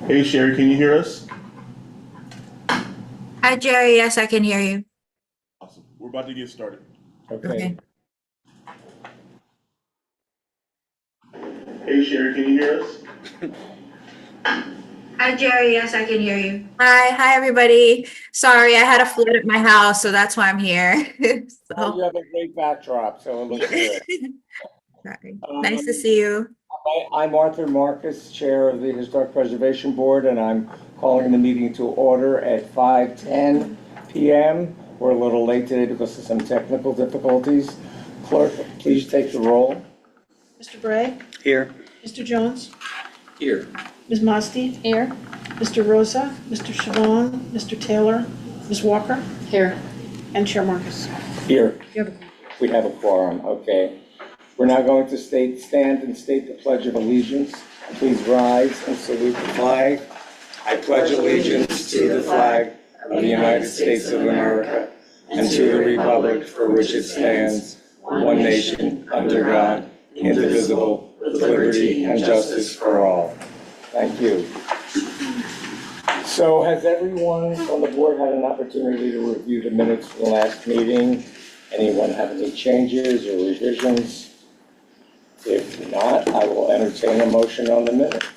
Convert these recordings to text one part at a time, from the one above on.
Hey Sherry, can you hear us? Hi, Jerry. Yes, I can hear you. Awesome. We're about to get started. Okay. Hey Sherry, can you hear us? Hi, Jerry. Yes, I can hear you. Hi, everybody. Sorry, I had a flood at my house, so that's why I'm here. Oh, you have a great backdrop, so it looks good. Sorry. Nice to see you. I'm Arthur Marcus, Chair of the Historic Preservation Board, and I'm calling the meeting to order at 5:10 p.m. We're a little late today because of some technical difficulties. Clerk, please take the roll. Mr. Bray? Here. Mr. Jones? Here. Ms. Mosti? Here. Mr. Rosa? Mr. Chavon? Mr. Taylor? Ms. Walker? Here. And Chair Marcus? Here. You have a- We have a quorum, okay. We're now going to stand and state the Pledge of Allegiance. Please rise and salute the flag. I pledge allegiance to the flag of the United States of America and to the republic for which it stands, one nation, under God, indivisible, with liberty and justice for all. Thank you. So has everyone on the board had an opportunity to review the minutes from the last meeting? Anyone have any changes or revisions? If not, I will entertain a motion on the minutes.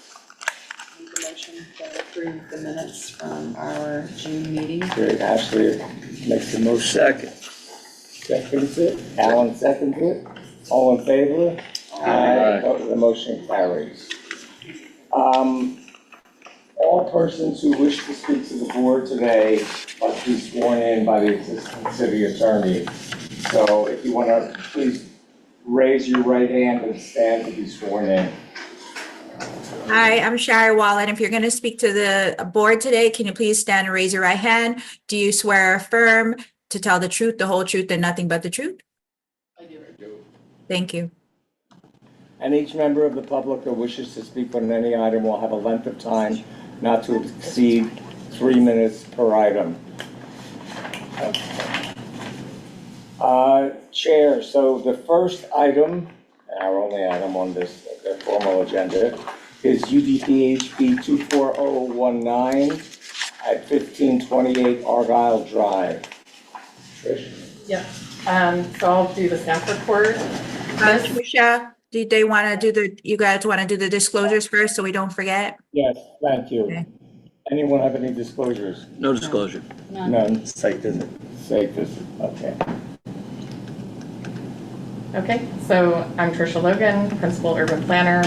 Make a motion to approve the minutes from our June meeting. Great, Ashley makes the motion. Seconds it. Alan seconds it. All in favor? Aye. The motion carries. All persons who wish to speak to the board today must be sworn in by the Assistant City Attorney. So if you want to, please raise your right hand and stand to be sworn in. Hi, I'm Shari Wallen. If you're going to speak to the board today, can you please stand and raise your right hand? Do you swear or affirm to tell the truth, the whole truth, and nothing but the truth? I do. Thank you. And each member of the public who wishes to speak on any item will have a length of time not to exceed 3 minutes per item. Chair, so the first item, our only item on this formal agenda, is UDPHB 24019 at 1528 Argyle Drive. Trish? Yep, so I'll do the staff report. Tricia, you guys want to do the disclosures first so we don't forget? Yes, thank you. Okay. Anyone have any disclosures? No disclosure. None. Site visit. Site visit, okay. Okay, so I'm Tricia Logan, Principal Urban Planner,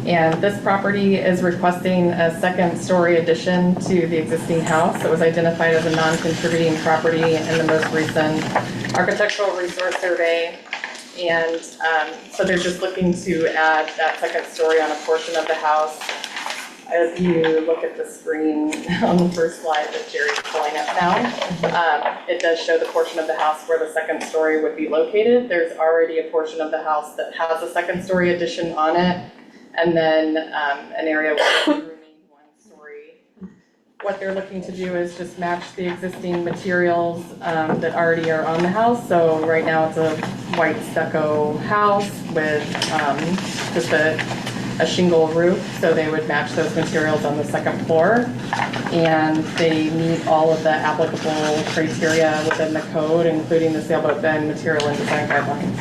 and this property is requesting a second-story addition to the existing house that was identified as a non-contributing property in the most recent Architectural Resource Survey. And so they're just looking to add that second story on a portion of the house. As you look at the screen on the first slide that Jerry's pulling up now, it does show the portion of the house where the second story would be located. There's already a portion of the house that has a second story addition on it, and then an area with a rooming 1 story. What they're looking to do is just match the existing materials that already are on the house. So right now it's a white stucco house with just a shingle roof, so they would match those materials on the second floor. And they meet all of the applicable criteria within the code, including the sailboat bend material and design guidelines.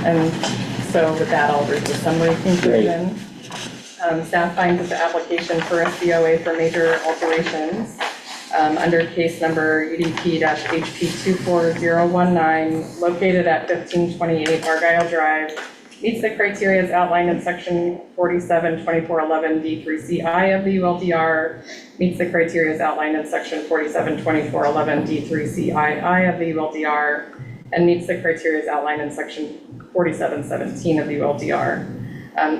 And so with that, I'll read the summary conclusion. Staff finds that the application for a COA for major alterations under case number UDP-HP 24019, located at 1528 Argyle Drive, meets the criteria as outlined in section 472411 D3CI of the ULDR, meets the criteria as outlined in section 472411 D3CII of the ULDR, and meets the criteria as outlined in section 4717 of the ULDR.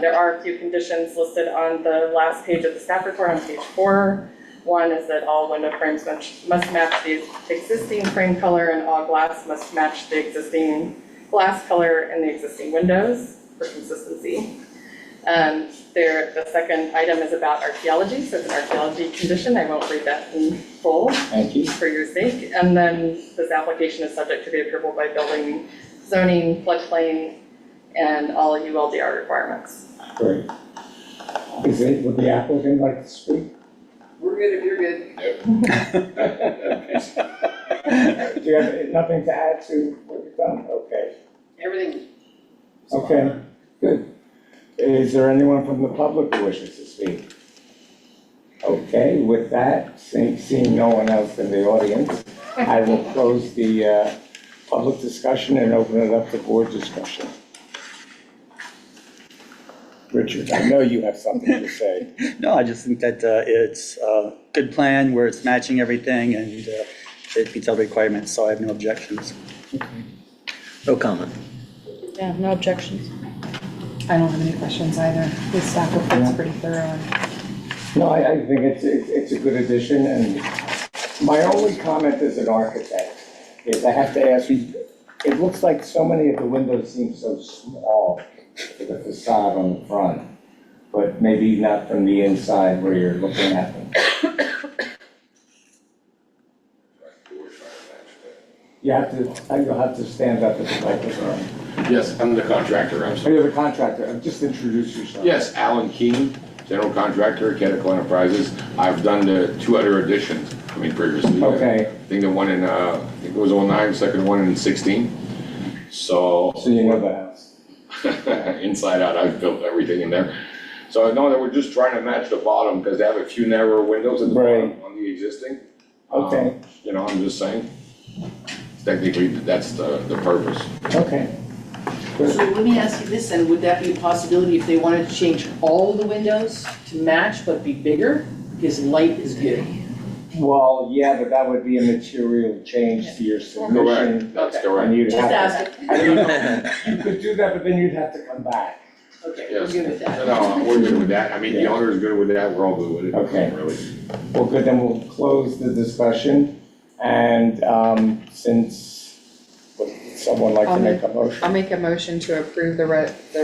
There are a few conditions listed on the last page of the staff report on page 4. One is that all window frames must match the existing frame color, and all glass must match the existing glass color in the existing windows for consistency. The second item is about archaeology, so it's an archaeology condition. I won't read that in full. Thank you. For your sake. And then this application is subject to the approval by building, zoning, floodplain, and all ULDR requirements. Great. Would the applicant like to speak? We're good if you're good. Do you have nothing to add to what you've done? Okay. Everything. Okay, good. Is there anyone from the public who wishes to speak? Okay, with that, seeing no one else in the audience, I will close the public discussion and open it up to board discussion. Richard, I know you have something to say. No, I just think that it's a good plan where it's matching everything and it meets all the requirements, so I have no objections. No comment. Yeah, no objections. I don't have any questions either. The staff report's pretty thorough. And No, I think it's a good addition, and my only comment as an architect is I have to ask you, it looks like so many of the windows seem so small for the facade on the front, but maybe not from the inside where you're looking at them. You'll have to stand up at the microphone. Yes, I'm the contractor, I'm Oh, sorry. you're the contractor, just introduce yourself. Yes, Alan Keen, general contractor, Cadical Enterprises. I've done the 2 other additions, previously. Okay. I think the one in, I think it was 09, second one in 16. So. So you know the house. Inside out, I've built everything in there. So I know that we're just trying to match the bottom, because they have a few narrower windows at the bottom on the existing. Okay. I'm just saying, technically, that's the purpose. Okay. so let me ask you this, and would that be a possibility if they wanted to change all the windows to match but be bigger? Because light is good. Well, yeah, but that would be a material change to your submission. Correct, that's Okay. correct. And you'd Just have to, ask it. I mean, you could do that, but then you'd have to come back. Okay, we're Yes. good with that. No, we're good with that. I mean, the owner is good with that, we're all good with it. Okay. Really. Well, good, then we'll close the discussion. And since, would someone like to make a motion? I'll make a motion to approve the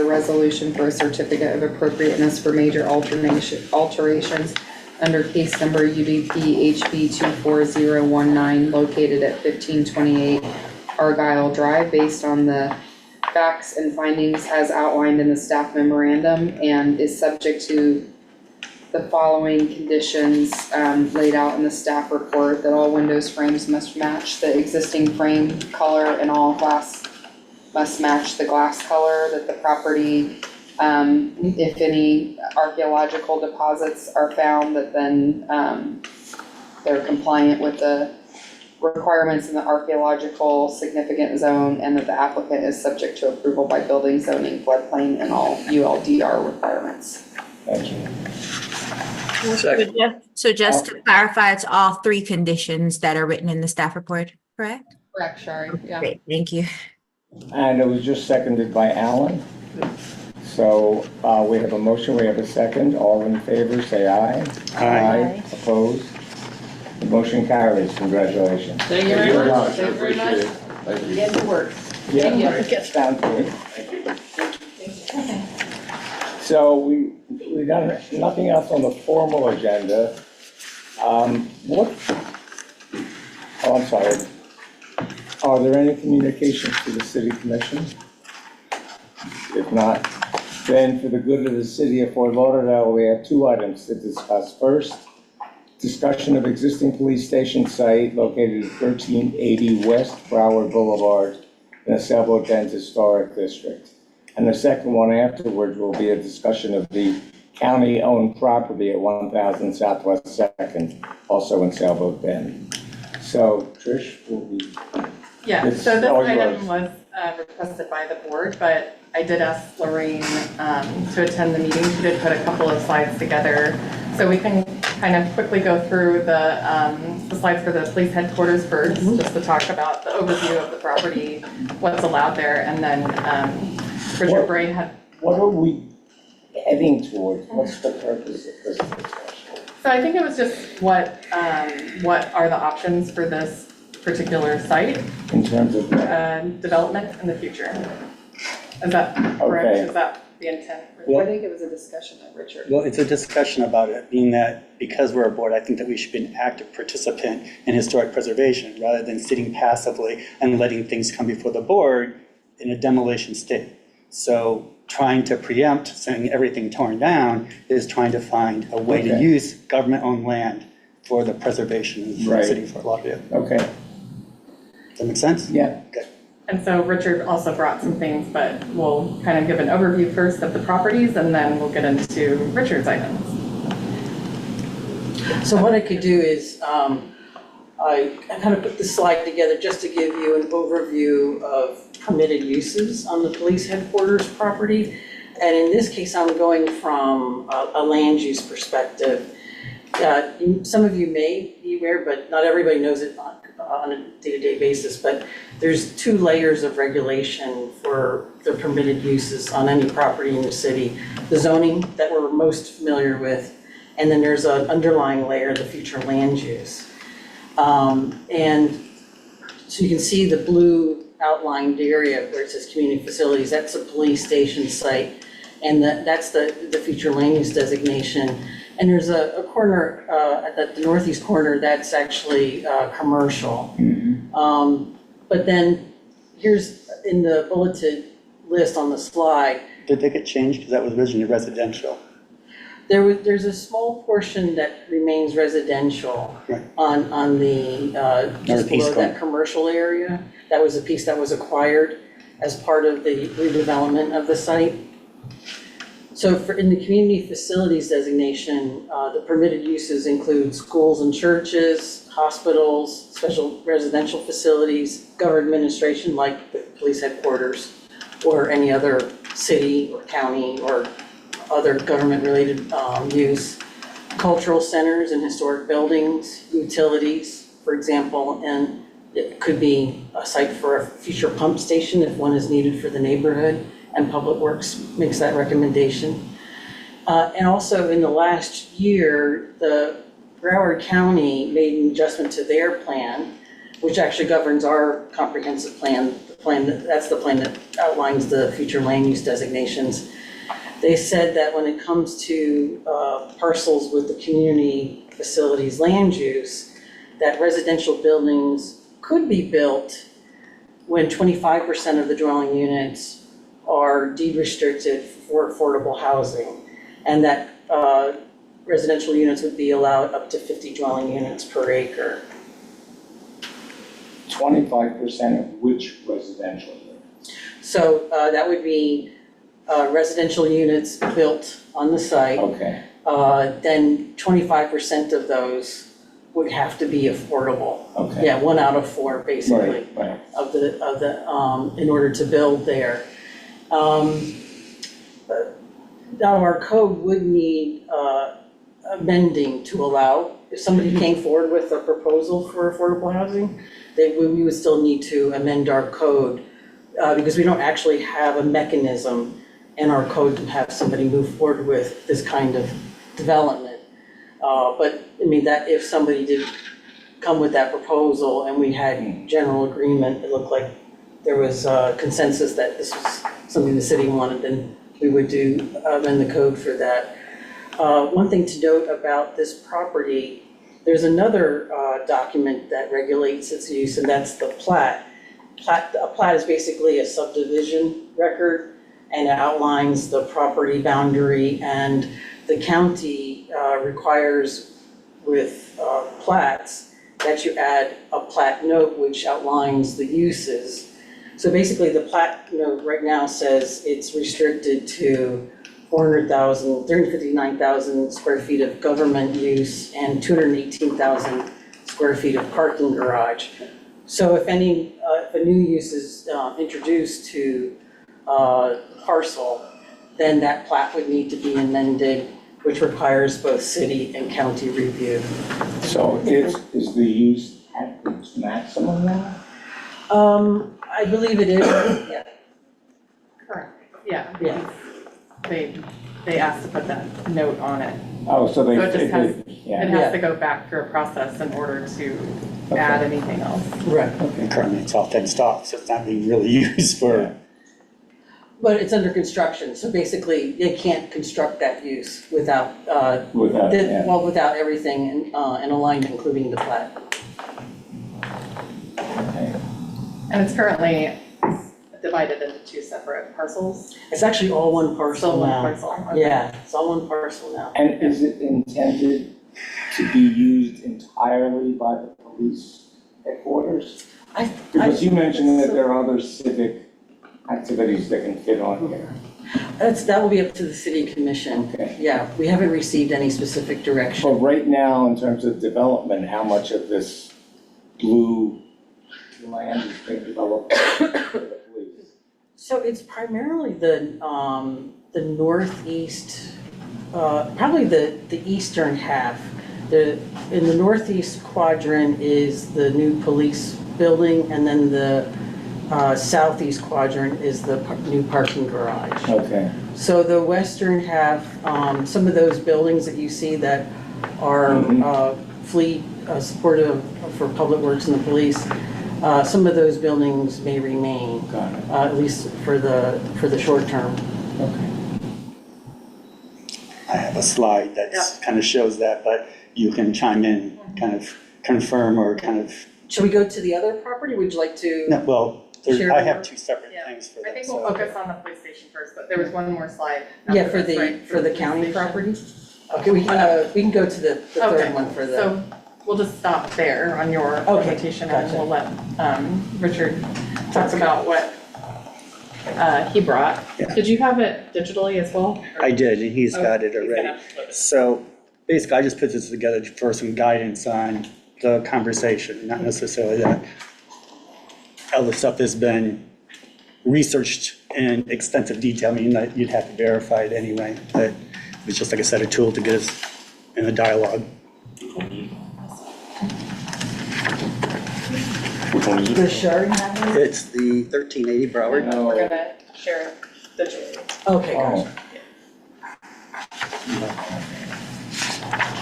resolution for a certificate of appropriateness for major alterations under case number UDP HB 24019 located at 1528 Argyle Drive based on the facts and findings as outlined in the staff memorandum and is subject to the following conditions laid out in the staff report, that all windows frames must match the existing frame color and all glass must match the glass color, that the property, if any archaeological deposits are found, that then they're compliant with the requirements in the archaeological significant zone, and that the applicant is subject to approval by building, zoning, floodplain, and all ULDR requirements. Thank you. Second. So just to clarify, it's all 3 conditions that are written in the staff report, correct? Correct, Shari, yeah. Great, thank you. And it was just seconded by Alan. So we have a motion, we have a second. All in favor, say aye. Aye. Opposed? The motion carries. Congratulations. Thank you very Good much. luck. Thank you very much. Thank you. Get to work. Yeah, you. right. Sounds good. Thank you. So we got nothing else on the formal agenda. I'm sorry. Are there any communications to the city commission? If not, then for the good of the city of Fort Lauderdale, we have 2 items to discuss. First, discussion of existing police station site located at 1380 West Broward Boulevard in the Sailboat Bend Historic District. And the second one afterwards will be a discussion of the county-owned property at 1000 Southwest 2nd, also in Sailboat Bend. So Trish will be, Yeah, It's so this all item yours. was requested by the board, but I did ask Lorraine to attend the meeting. She did put a couple of slides together. So we can kind of quickly go through the slides for the police headquarters first, just to talk about the overview of the property, what's allowed there, and then Richard Bray had. what are we heading towards? What's the purpose of this discussion? So I think it was just what are the options for this particular site, In terms of, development in the future. Is that correct? Okay. Is that the intent? Well- I think it was a discussion of Richard. Well, it's a discussion about it, being that because we're a board, I think that we should be an active participant in historic preservation rather than sitting passively and letting things come before the board in a demolition state. So trying to preempt saying everything torn down is trying to find a way to Okay. use government-owned land for the preservation of the Right. city of Fort Lauderdale. Okay, Does that make sense? yeah. And so Richard also brought some things, but we'll kind of give an overview first of the properties and then we'll get into Richard's items. So what I could do is, I kind of put this slide together just to give you an overview of permitted uses on the police headquarters property. And in this case, I'm going from a land use perspective. Some of you may be aware, but not everybody knows it on a day-to-day basis, but there's 2 layers of regulation for the permitted uses on any property in the city. The zoning that we're most familiar with, and then there's an underlying layer, the future land use. And so you can see the blue outlined area where it says community facilities, that's a police station site. And that's the future land use designation. And there's a corner, at the northeast corner, that's actually commercial. But then here's in the bulleted list on the slide, Did they get changed? Because that was originally residential. there's a small portion that remains residential Right. on the, just Northeast below that commercial area. That was a piece that was acquired as part of the redevelopment of the site. So in the community facilities designation, the permitted uses include schools and churches, hospitals, special residential facilities, government administration like the police headquarters, or any other city or county or other government-related use, cultural centers and historic buildings, utilities, for example, and it could be a site for a future pump station if one is needed for the neighborhood, and Public Works makes that recommendation. And also in the last year, the Broward County made an adjustment to their plan, which actually governs our comprehensive plan, that's the plan that outlines the future land use designations. They said that when it comes to parcels with the community facilities land use, that residential buildings could be built when 25% of the dwelling units are deed restricted for affordable housing, and that residential units would be allowed up to 50 dwelling units per acre. 25% of which residential units? So that would be residential units built on the site. Okay, Then 25% of those would have to be affordable. okay. Yeah, 1 out of 4, basically, Right, right. of the, in order to build there. Now, our code would need amending to allow, if somebody came forward with a proposal for affordable housing, we would still need to amend our code, because we don't actually have a mechanism in our code to have somebody move forward with this kind of development. But, I mean, that if somebody did come with that proposal and we had general agreement, it looked like there was consensus that this was something the city wanted, then we would amend the code for that. One thing to note about this property, there's another document that regulates its use, and that's the plat. A plat is basically a subdivision record, and it outlines the property boundary, and the county requires with plats that you add a plat note which outlines the uses. So basically, the plat note right now says it's restricted to 359,000 square feet of government use and 218,000 square feet of parking garage. So if a new use is introduced to parcel, then that plat would need to be amended, which requires both city and county review. So is the use at its maximum now? I believe it is, yeah. Correct. Yeah. Yeah. They asked to put that note on it. Oh, so they, So it just has, it yeah, has to go back through a process in order to add anything else. Right. okay. Currently, it's all fenced off, so it's not being really used for, But it's under construction, so basically, they can't construct that use without, Without, yeah. well, without everything in alignment, including the plat. Okay. And it's currently divided into two separate parcels. It's actually all one parcel So one now. parcel. Okay. Yeah, it's all one parcel now. And is it intended to be used entirely by the police headquarters? Because you mentioned that there are other civic activities that can fit on here. That will be up to the city commission. Okay. Yeah, we haven't received any specific direction. But right now, in terms of development, how much of this blue land is being developed for the police? So it's primarily the northeast, probably the eastern half. In the northeast quadrant is the new police building, and then the southeast quadrant is the new parking garage. Okay. So the western half, some of those buildings that you see that are fleet supportive for public works and the police, some of those buildings may remain, Got it. at least for the short term. Okay. I have a slide that kind of shows that, but you can chime in, kind of confirm or kind of, Should we go to the other property? Would you like to? no, well, Share I the have work? two separate Yeah, things for I that. think we'll so- focus on the police station first, but there was one more slide. Yeah, after for this, right? the police county station. property? Okay, we can go to the Okay, third one for the. So we'll just stop there on your Okay, presentation and gotcha. we'll let Richard talk about what he brought. Yeah. Did you have it digitally as well? I did, and he's got it He's already. gonna flip it. So basically, I just put this together for some guidance on the conversation, not necessarily that all the stuff has been researched in extensive detail, meaning that you'd have to verify it anyway, but it was just, like I said, a tool to get us in a dialogue. Which one is it? The Shard have it? It's the 1380 Broward. Oh. We're gonna share it digitally. Okay, gotcha.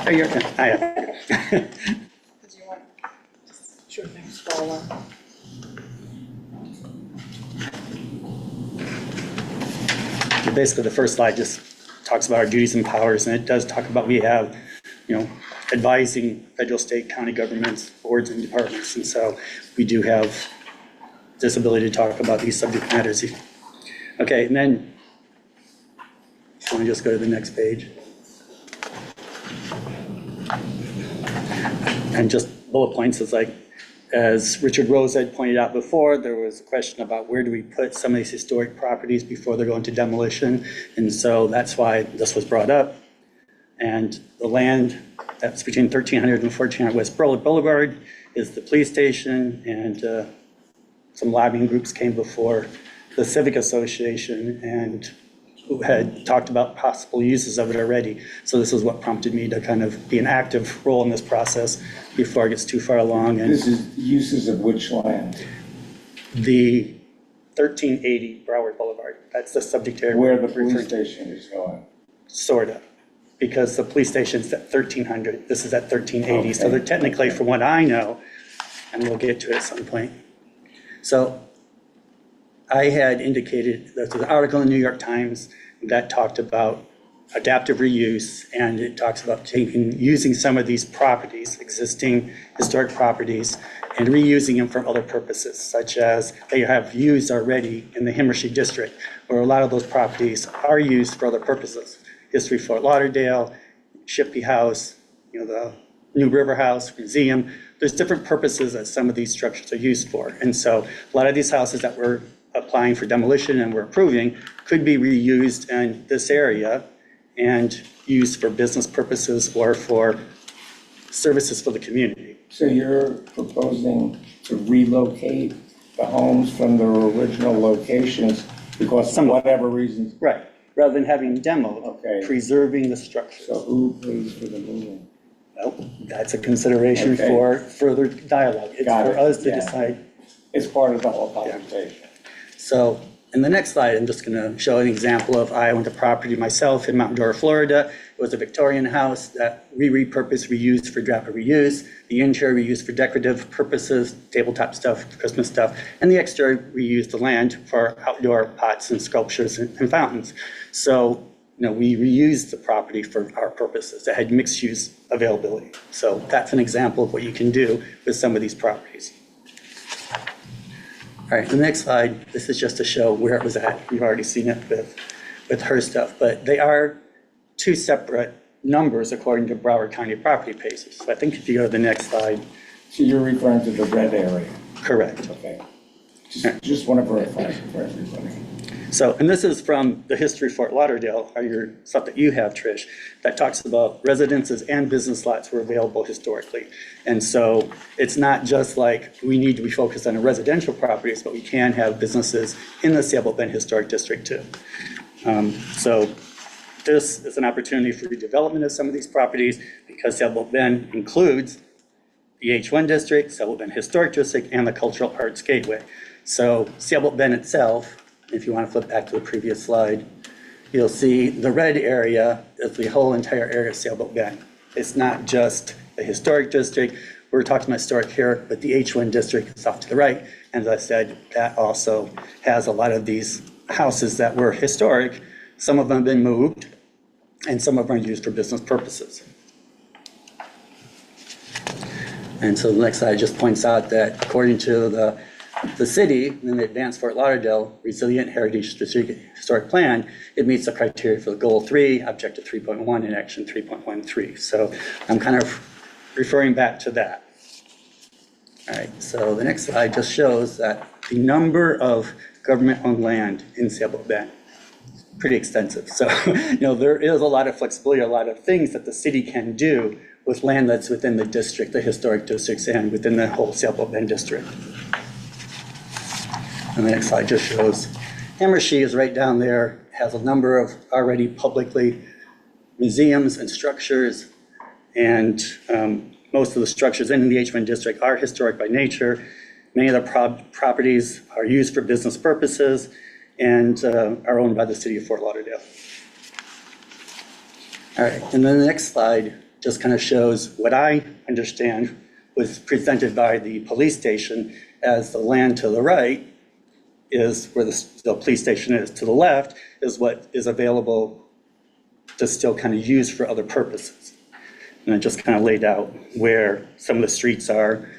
Oh, you're, I have. Did you want? Sure thing. Scroll on. Basically, the first slide just talks about our duties and powers, and it does talk about we have, advising federal, state, county governments, boards, and departments. And so we do have this ability to talk about these subject matters. Okay, and then, let me just go to the next page. And just bullet points is like, as Richard Rose had pointed out before, there was a question about where do we put some of these historic properties before they're going to demolition? And so that's why this was brought up. And the land that's between 1300 and 1400 West Burley Boulevard is the police station, and some lobbying groups came before the Civic Association and who had talked about possible uses of it already. So this is what prompted me to kind of be an active role in this process before it gets too far along. And This is uses of which land? the 1380 Broward Boulevard, that's the subject area. Where the we're police referring to. station is going? Sort of, because the police station's at 1300, this is at 1380. So Okay. they're technically, from what I know, and we'll get to it at some point. So I had indicated, there's an article in the New York Times that talked about adaptive reuse, and it talks about using some of these properties, existing historic properties, and reusing them for other purposes, such as they have used already in the Himmershey district, where a lot of those properties are used for other purposes. History Fort Lauderdale, Shippey House, the New River House, Museum. There's different purposes that some of these structures are used for. And so a lot of these houses that we're applying for demolition and we're approving could be reused in this area and used for business purposes or for services for the community. So you're proposing to relocate the homes from their original locations because of Some- whatever reasons? Right, rather than having demoed, Okay. preserving the structures. So who pays for the moving? Well, that's a consideration Okay. for further dialogue. It's Got for it, us to yeah. decide. It's part of the whole conversation. So in the next slide, I'm just going to show an example of, I owned a property myself in Mount Dora, Florida. It was a Victorian house that we repurposed, reused for rapid reuse. The interior we used for decorative purposes, tabletop stuff, Christmas stuff. And the exterior, we used the land for outdoor pots and sculptures and fountains. So, we reused the property for our purposes. It had mixed use availability. So that's an example of what you can do with some of these properties. All right, the next slide, this is just to show where it was at. You've already seen it with her stuff, but they are two separate numbers according to Broward County property pages. So I think if you go to the next slide, So you're referring to the red area? correct. Okay. Just want to verify for everybody. So, and this is from the History of Fort Lauderdale, or your stuff that you have, Trish, that talks about residences and business lots were available historically. And so it's not just like we need to be focused on the residential properties, but we can have businesses in the Sailboat Bend Historic District too. So this is an opportunity for redevelopment of some of these properties because Sailboat Bend includes the H1 district, Sailboat Bend Historic District, and the Cultural Arts Gateway. So Sailboat Bend itself, if you want to flip back to the previous slide, you'll see the red area is the whole entire area of Sailboat Bend. It's not just the historic district. We're talking about historic here, but the H1 district is off to the right. And as I said, that also has a lot of these houses that were historic. Some of them have been moved, and some of them are used for business purposes. And so the next slide just points out that according to the city in the Advanced Fort Lauderdale Resilient Heritage Strategic Historic Plan, it meets the criteria for Goal 3, Objective 3.1, and Action 3.13. So I'm kind of referring back to that. All right, so the next slide just shows that the number of government-owned land in Sailboat Bend is pretty extensive. So, there is a lot of flexibility, a lot of things that the city can do with land that's within the district, the historic districts, and within the whole Sailboat Bend district. And the next slide just shows Hammershey is right down there, has a number of already publicly museums and structures, and most of the structures in the H1 district are historic by nature. Many of the properties are used for business purposes and are owned by the city of Fort Lauderdale. All right, and then the next slide just kind of shows what I understand was presented by the police station as the land to the right is where the police station is. To the left is what is available to still kind of use for other purposes. And I just kind of laid out where some of the streets are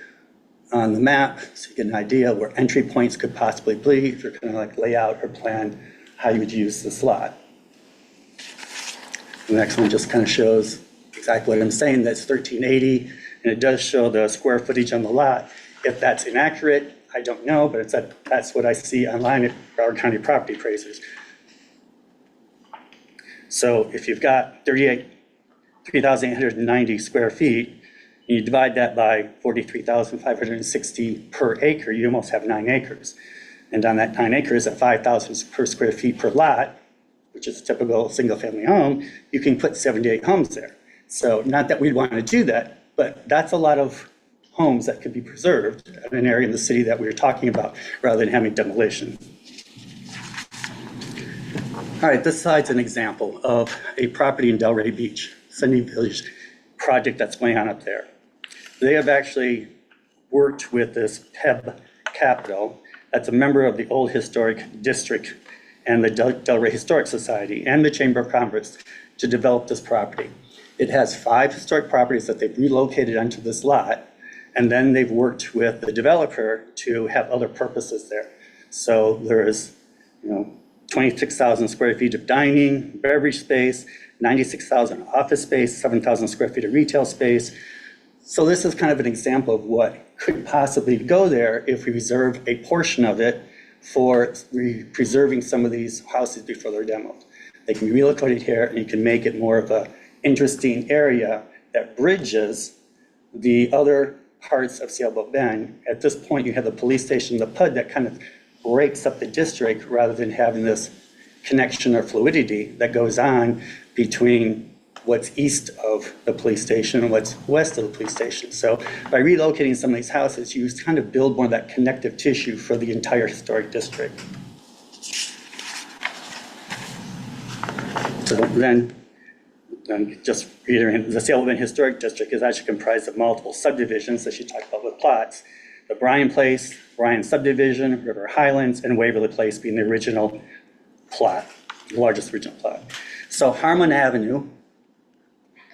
on the map, so you get an idea where entry points could possibly be, if you're kind of like lay out or plan how you would use this lot. The next one just kind of shows exactly what I'm saying, that's 1380, and it does show the square footage on the lot. If that's inaccurate, I don't know, but that's what I see online at Broward County property appraisers. So if you've got 3,890 square feet, and you divide that by 43,560 per acre, you almost have 9 acres. And on that 9 acres at 5,000 per square feet per lot, which is a typical single-family home, you can put 78 homes there. So not that we'd want to do that, but that's a lot of homes that could be preserved in an area in the city that we were talking about, rather than having demolition. All right, this slide's an example of a property in Delray Beach, Sunny Village project that's going on up there. They have actually worked with this PEB Capital, that's a member of the Old Historic District and the Delray Historic Society and the Chamber of Commerce to develop this property. It has 5 historic properties that they've relocated onto this lot, and then they've worked with the developer to have other purposes there. So there is, 26,000 square feet of dining, beverage space, 96,000 office space, 7,000 square feet of retail space. So this is kind of an example of what could possibly go there if we reserve a portion of it for preserving some of these houses before they're demoed. They can be relocated here, and you can make it more of an interesting area that bridges the other parts of Sailboat Bend. At this point, you have the police station, the PUD, that kind of breaks up the district rather than having this connection or fluidity that goes on between what's east of the police station and what's west of the police station. So by relocating some of these houses, you kind of build more of that connective tissue for the entire historic district. So then, just reiterating, the Sailboat Bend Historic District is actually comprised of multiple subdivisions, as you talked about with plots. The Bryan Place, Bryan Subdivision, River Highlands, and Waverly Place being the original plot, the largest original plot. So Harmon Avenue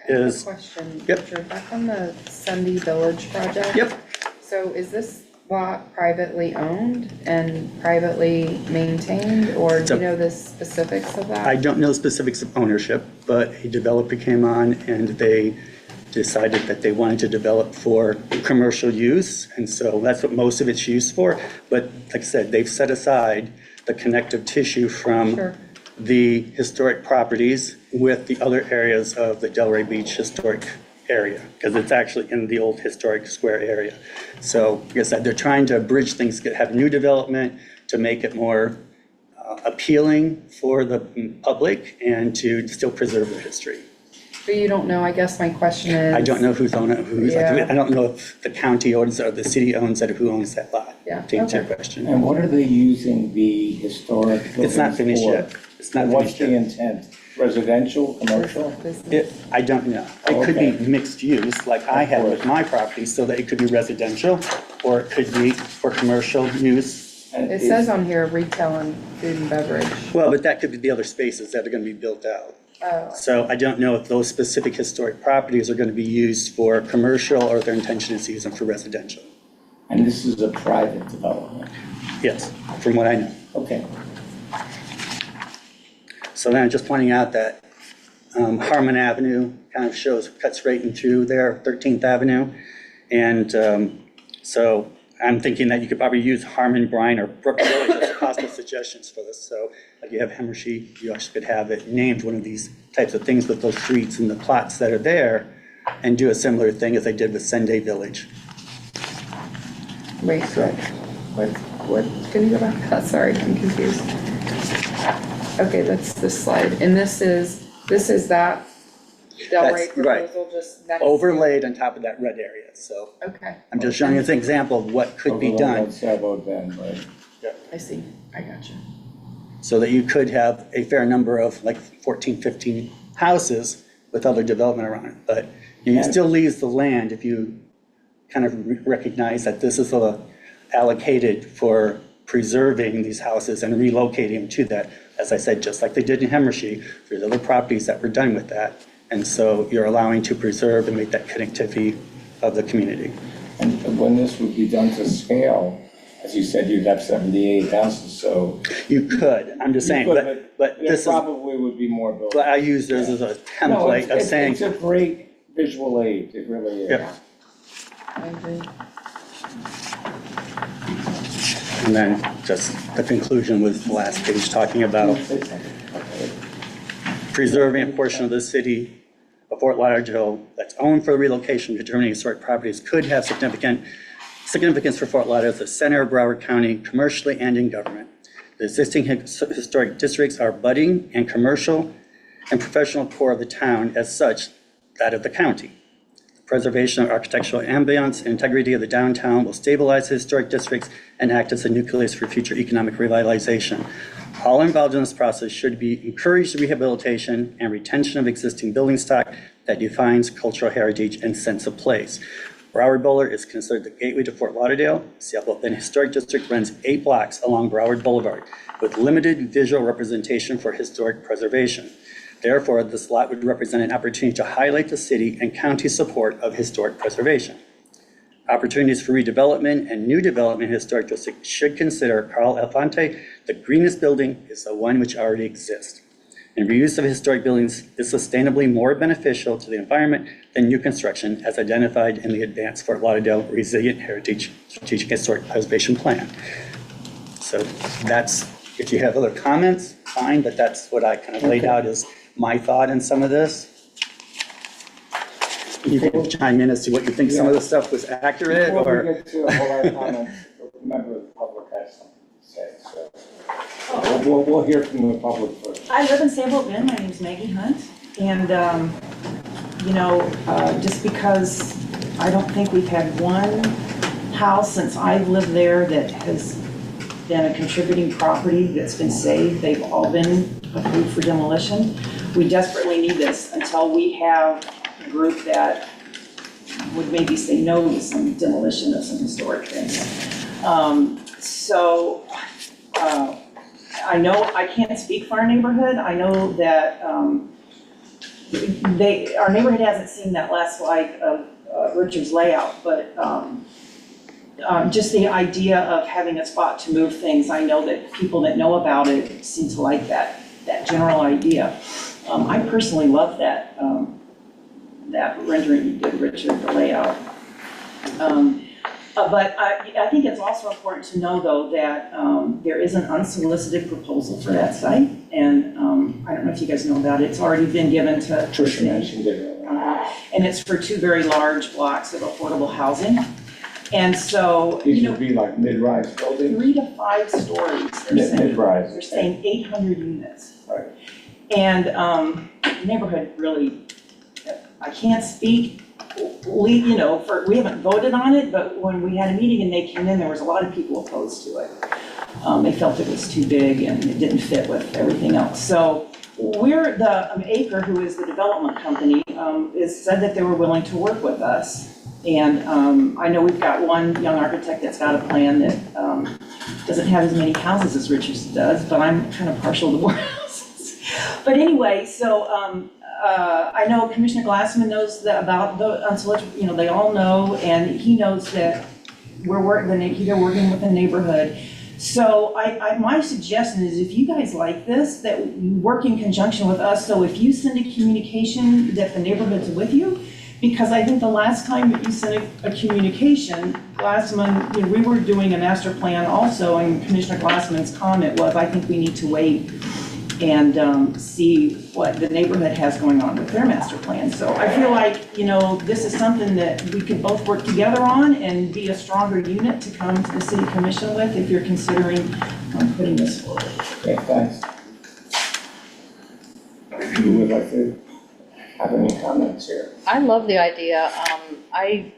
is. Question, Yep. Richard, back on the Sunday Village project. Yep. So is this lot privately owned and privately maintained, or do you know the specifics of that? I don't know the specifics of ownership, but a developer came on and they decided that they wanted to develop for commercial use, and so that's what most of it's used for. But like I said, they've set aside the connective tissue from Sure. the historic properties with the other areas of the Delray Beach historic area, because it's actually in the old historic square area. So, like I said, they're trying to bridge things, have new development to make it more appealing for the public and to still preserve the history. But you don't know, I guess my question is. I don't know who's on it, Yeah. I don't know if the county owns it or the city owns it, or who owns that lot, Yeah, to answer your okay. question. And what are they using the historic buildings for? It's not finished yet. It's not What's finished the yet. intent? Residential, commercial? Business. I don't know. It could be Okay. mixed use, like I had with my property, so that it could be residential, or it could be for commercial use. And It is- says on here retail and food and beverage. Well, but that could be the other spaces that are gonna be built out. Oh, So I don't know if those specific historic properties are gonna be used for commercial, or if their intention is to use them for residential. And this is a private development? Yes, from what I know. Okay. So then I'm just pointing out that Harmon Avenue kind of cuts right in through there, 13th Avenue. And so I'm thinking that you could probably use Harmon, Bryan, or Brook Village as possible suggestions for this. So like you have Hemmershey, you actually could have it named one of these types of things with those streets and the plots that are there, and do a similar thing as they did with Sunday Village. wait, what, can you go back? Sorry, I'm confused. Okay, that's this slide, and this is that Delray That's right. proposal just next. Overlaid on top of that red area. So Okay, I'm just showing you an example of what could be done. Savo then, right? I see, I got you. So that you could have a fair number of like 14, 15 houses with other development around it. But you still leaves the land if you kind of recognize that this is allocated for preserving these houses and relocating them to that. As I said, just like they did in Hemmershey, there's other properties that were done with that. And so you're allowing to preserve and make that connectivity of the community. And when this would be done to scale, as you said, you'd have 78 houses, so. You could, I'm just saying, You could, but there this is, probably would be more built. but I use this as a No, template of saying. It's a great visual aid, it really is. Yeah. I agree. And then just the conclusion was the last page talking about preserving a portion of the city of Fort Lauderdale that's owned for relocation to Germany historic properties could have significance for Fort Lauderdale as the center of Broward County commercially and in government. The existing historic districts are budding and commercial and professional core of the town, as such, that of the county. Preservation of architectural ambience and integrity of the downtown will stabilize the historic districts and act as a nucleus for future economic revitalization. All involved in this process should be encouraged rehabilitation and retention of existing building stock that defines cultural heritage and sense of place. Broward Boulevard is considered the gateway to Fort Lauderdale. Seattle Bend Historic District runs 8 blocks along Broward Boulevard with limited visual representation for historic preservation. Therefore, this lot would represent an opportunity to highlight the city and county support of historic preservation. Opportunities for redevelopment and new development in historic districts should consider Carl Elefante, the greenest building is the one which already exists. And reuse of historic buildings is sustainably more beneficial to the environment than new construction, as identified in the Advanced Fort Lauderdale Resilient Heritage Strategic Historic Preservation Plan. So that's, if you have other comments, fine, but that's what I kind of laid out as my thought in some of this. You can chime in as to what you think some of the stuff was accurate, Before we or, get to all our comments, remember the public has something to say, so. We'll hear from the public first. I live in Sandbolt Bend, my name's Maggie Hunt, and, just because I don't think we've had one house since I've lived there that has been a contributing property that's been saved, they've all been approved for demolition. We desperately need this until we have a group that would maybe say no to some demolition of some historic things. I know I can't speak for our neighborhood. I know that our neighborhood hasn't seen that last slide of Richard's layout, but just the idea of having a spot to move things, I know that people that know about it seem to like that general idea. I personally love that rendering you did, Richard, the layout. But I think it's also important to know, though, that there is an unsolicited proposal for that site. And I don't know if you guys know about it. It's already been given to Tricia mentioned it. and it's for 2 very large blocks of affordable housing. And so, These would be like mid-rise buildings? 3 to 5 stories, they're saying. Mid-rise. They're saying 800 units. Right. And the neighborhood really, I can't speak, we haven't voted on it, but when we had a meeting and they came in, there was a lot of people opposed to it. They felt it was too big and it didn't fit with everything else. So we're, the Acre, who is the development company, said that they were willing to work with us. And I know we've got one young architect that's got a plan that doesn't have as many houses as Richards does, but I'm kind of partial to more houses. But anyway, so I know Commissioner Glassman knows about the unsolicited, they all know, and he knows that they're working with the neighborhood. So my suggestion is, if you guys like this, that you work in conjunction with us. So if you send a communication that the neighborhood's with you, because I think the last time that you sent a communication, Glassman, we were doing a master plan also, and Commissioner Glassman's comment was, I think we need to wait and see what the neighborhood has going on with their master plan. So I feel like, this is something that we could both work together on and be a stronger unit to come to the city commission with if you're considering putting this forward. Okay, thanks. Who would like to have any comments here? I love the idea. I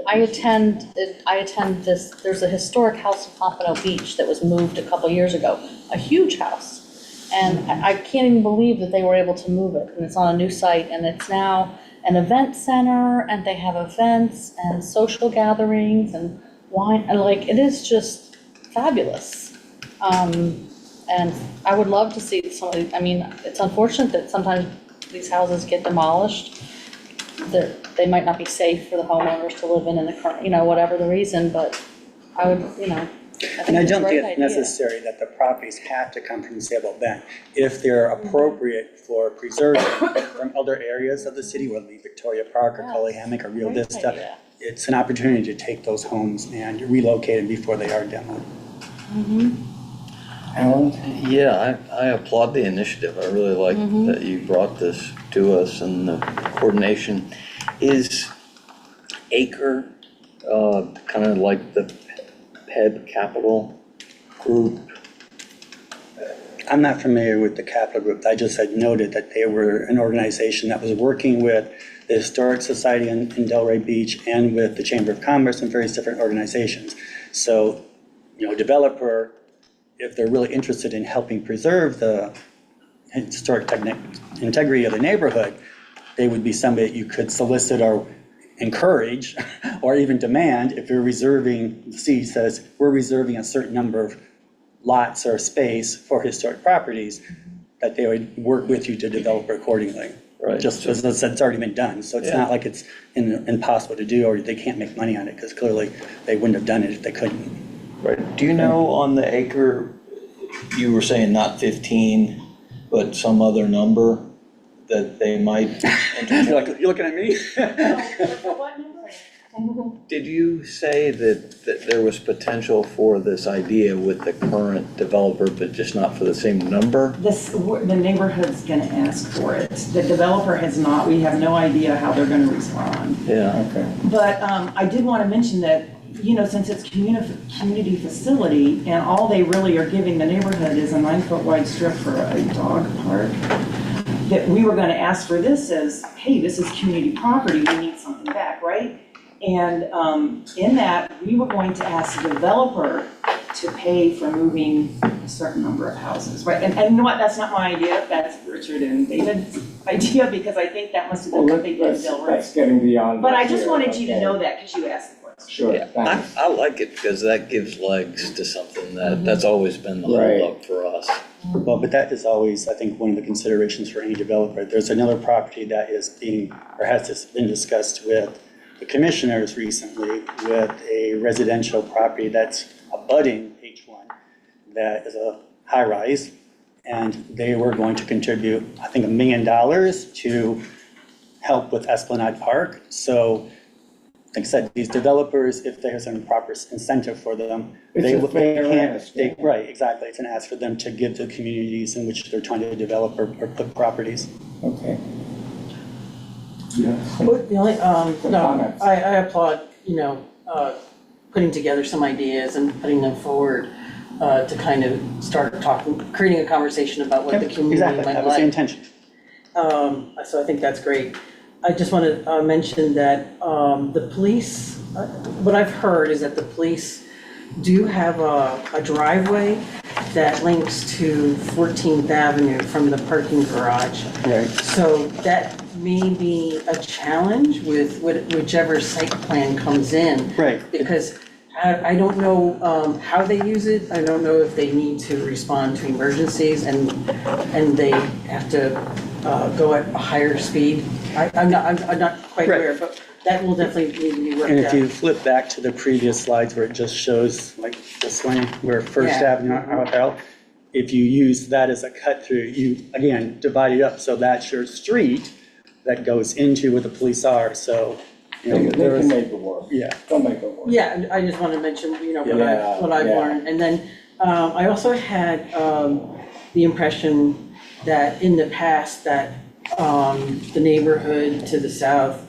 attend this, there's a historic house in Pompano Beach that was moved a couple years ago, a huge house. And I can't even believe that they were able to move it, and it's on a new site, and it's now an event center, and they have events and social gatherings and wine, and it is just fabulous. And I would love to see somebody, it's unfortunate that sometimes these houses get demolished, that they might not be safe for the homeowners to live in the current, whatever the reason, but I would, And I don't think it's idea. necessary that the properties have to come from the Sable Bend. If they're appropriate for preserving from other areas of the city, whether it be Victoria Park or Cully Hammock or Rio Great Vista, idea. it's an opportunity to take those homes and relocate them before they are demoed. Alan? Yeah, I applaud the initiative. I really like that you brought this to us and the coordination. Is Acre kind of like the PEB Capital Group? I'm not familiar with the Capital Group. I just had noted that they were an organization that was working with the Historic Society in Delray Beach and with the Chamber of Commerce and various different organizations. So, developer, if they're really interested in helping preserve the historic integrity of the neighborhood, they would be somebody that you could solicit or encourage or even demand if you're reserving, the city says, we're reserving a certain number of lots or space for historic properties, that they would work with you to develop accordingly. Right. Just as I said, it's already been done, so it's not like it's impossible to do or they can't make money on it, because clearly they wouldn't have done it if they couldn't. Right. Do you know on the Acre, you were saying not 15, but some other number that they might You're looking at me? Did you say that there was potential for this idea with the current developer, but just not for the same number? The neighborhood's gonna ask for it. The developer has not, we have no idea how they're gonna respond. Yeah. Okay. But I did want to mention that, since it's community facility, and all they really are giving the neighborhood is a 9-foot wide strip for a dog park, that we were gonna ask for this as, hey, this is community property, we need something back, right? And in that, we were going to ask the developer to pay for moving a certain number of houses, right? And you know what, that's not my idea, that's Richard and David's idea, because I think that must have been what they did in Del Rey. That's getting beyond. But I what's just here. wanted you to Okay. know that, because you asked the question. Sure, Yeah, thanks. I like it because that gives legs to something that's always been the Right. holdup for us. Well, but that is always, I think, one of the considerations for any developer. There's another property that is being, or has been discussed with the commissioners recently with a residential property that's abutting H1 that is a high-rise, and they were going to contribute, I think, $1 million to help with Esplanade Park. So, like I said, these developers, if there's an proper incentive for them, they can't, right, exactly. It's an ask for them to give to communities in which they're trying to develop or put properties. Okay. Yeah. But the only, no, comments. I applaud, putting together some ideas and putting them forward, to kind of start talking, creating a conversation about what the community Exactly, might that was the like. intention. So I think that's great. I just want to mention that the police, what I've heard is that the police do have a driveway that links to 14th Avenue from the parking garage. Right. So that may be a challenge with whichever site plan comes in. Right. Because I don't know how they use it. I don't know if they need to respond to emergencies and they have to go at a higher speed. I'm not quite Right. aware, but that will definitely need to be worked out. And if you flip back to the previous slides where it just shows like this one, where First Yeah. Avenue out, if you use that as a cut through, you, again, divide it up, so that's your street that goes into where the police are, so, you know, They there can is, make it work. yeah. They'll make it work. Yeah, and I just want to mention, Yeah, what I've yeah. learned. And then I also had the impression that in the past that the neighborhood to the south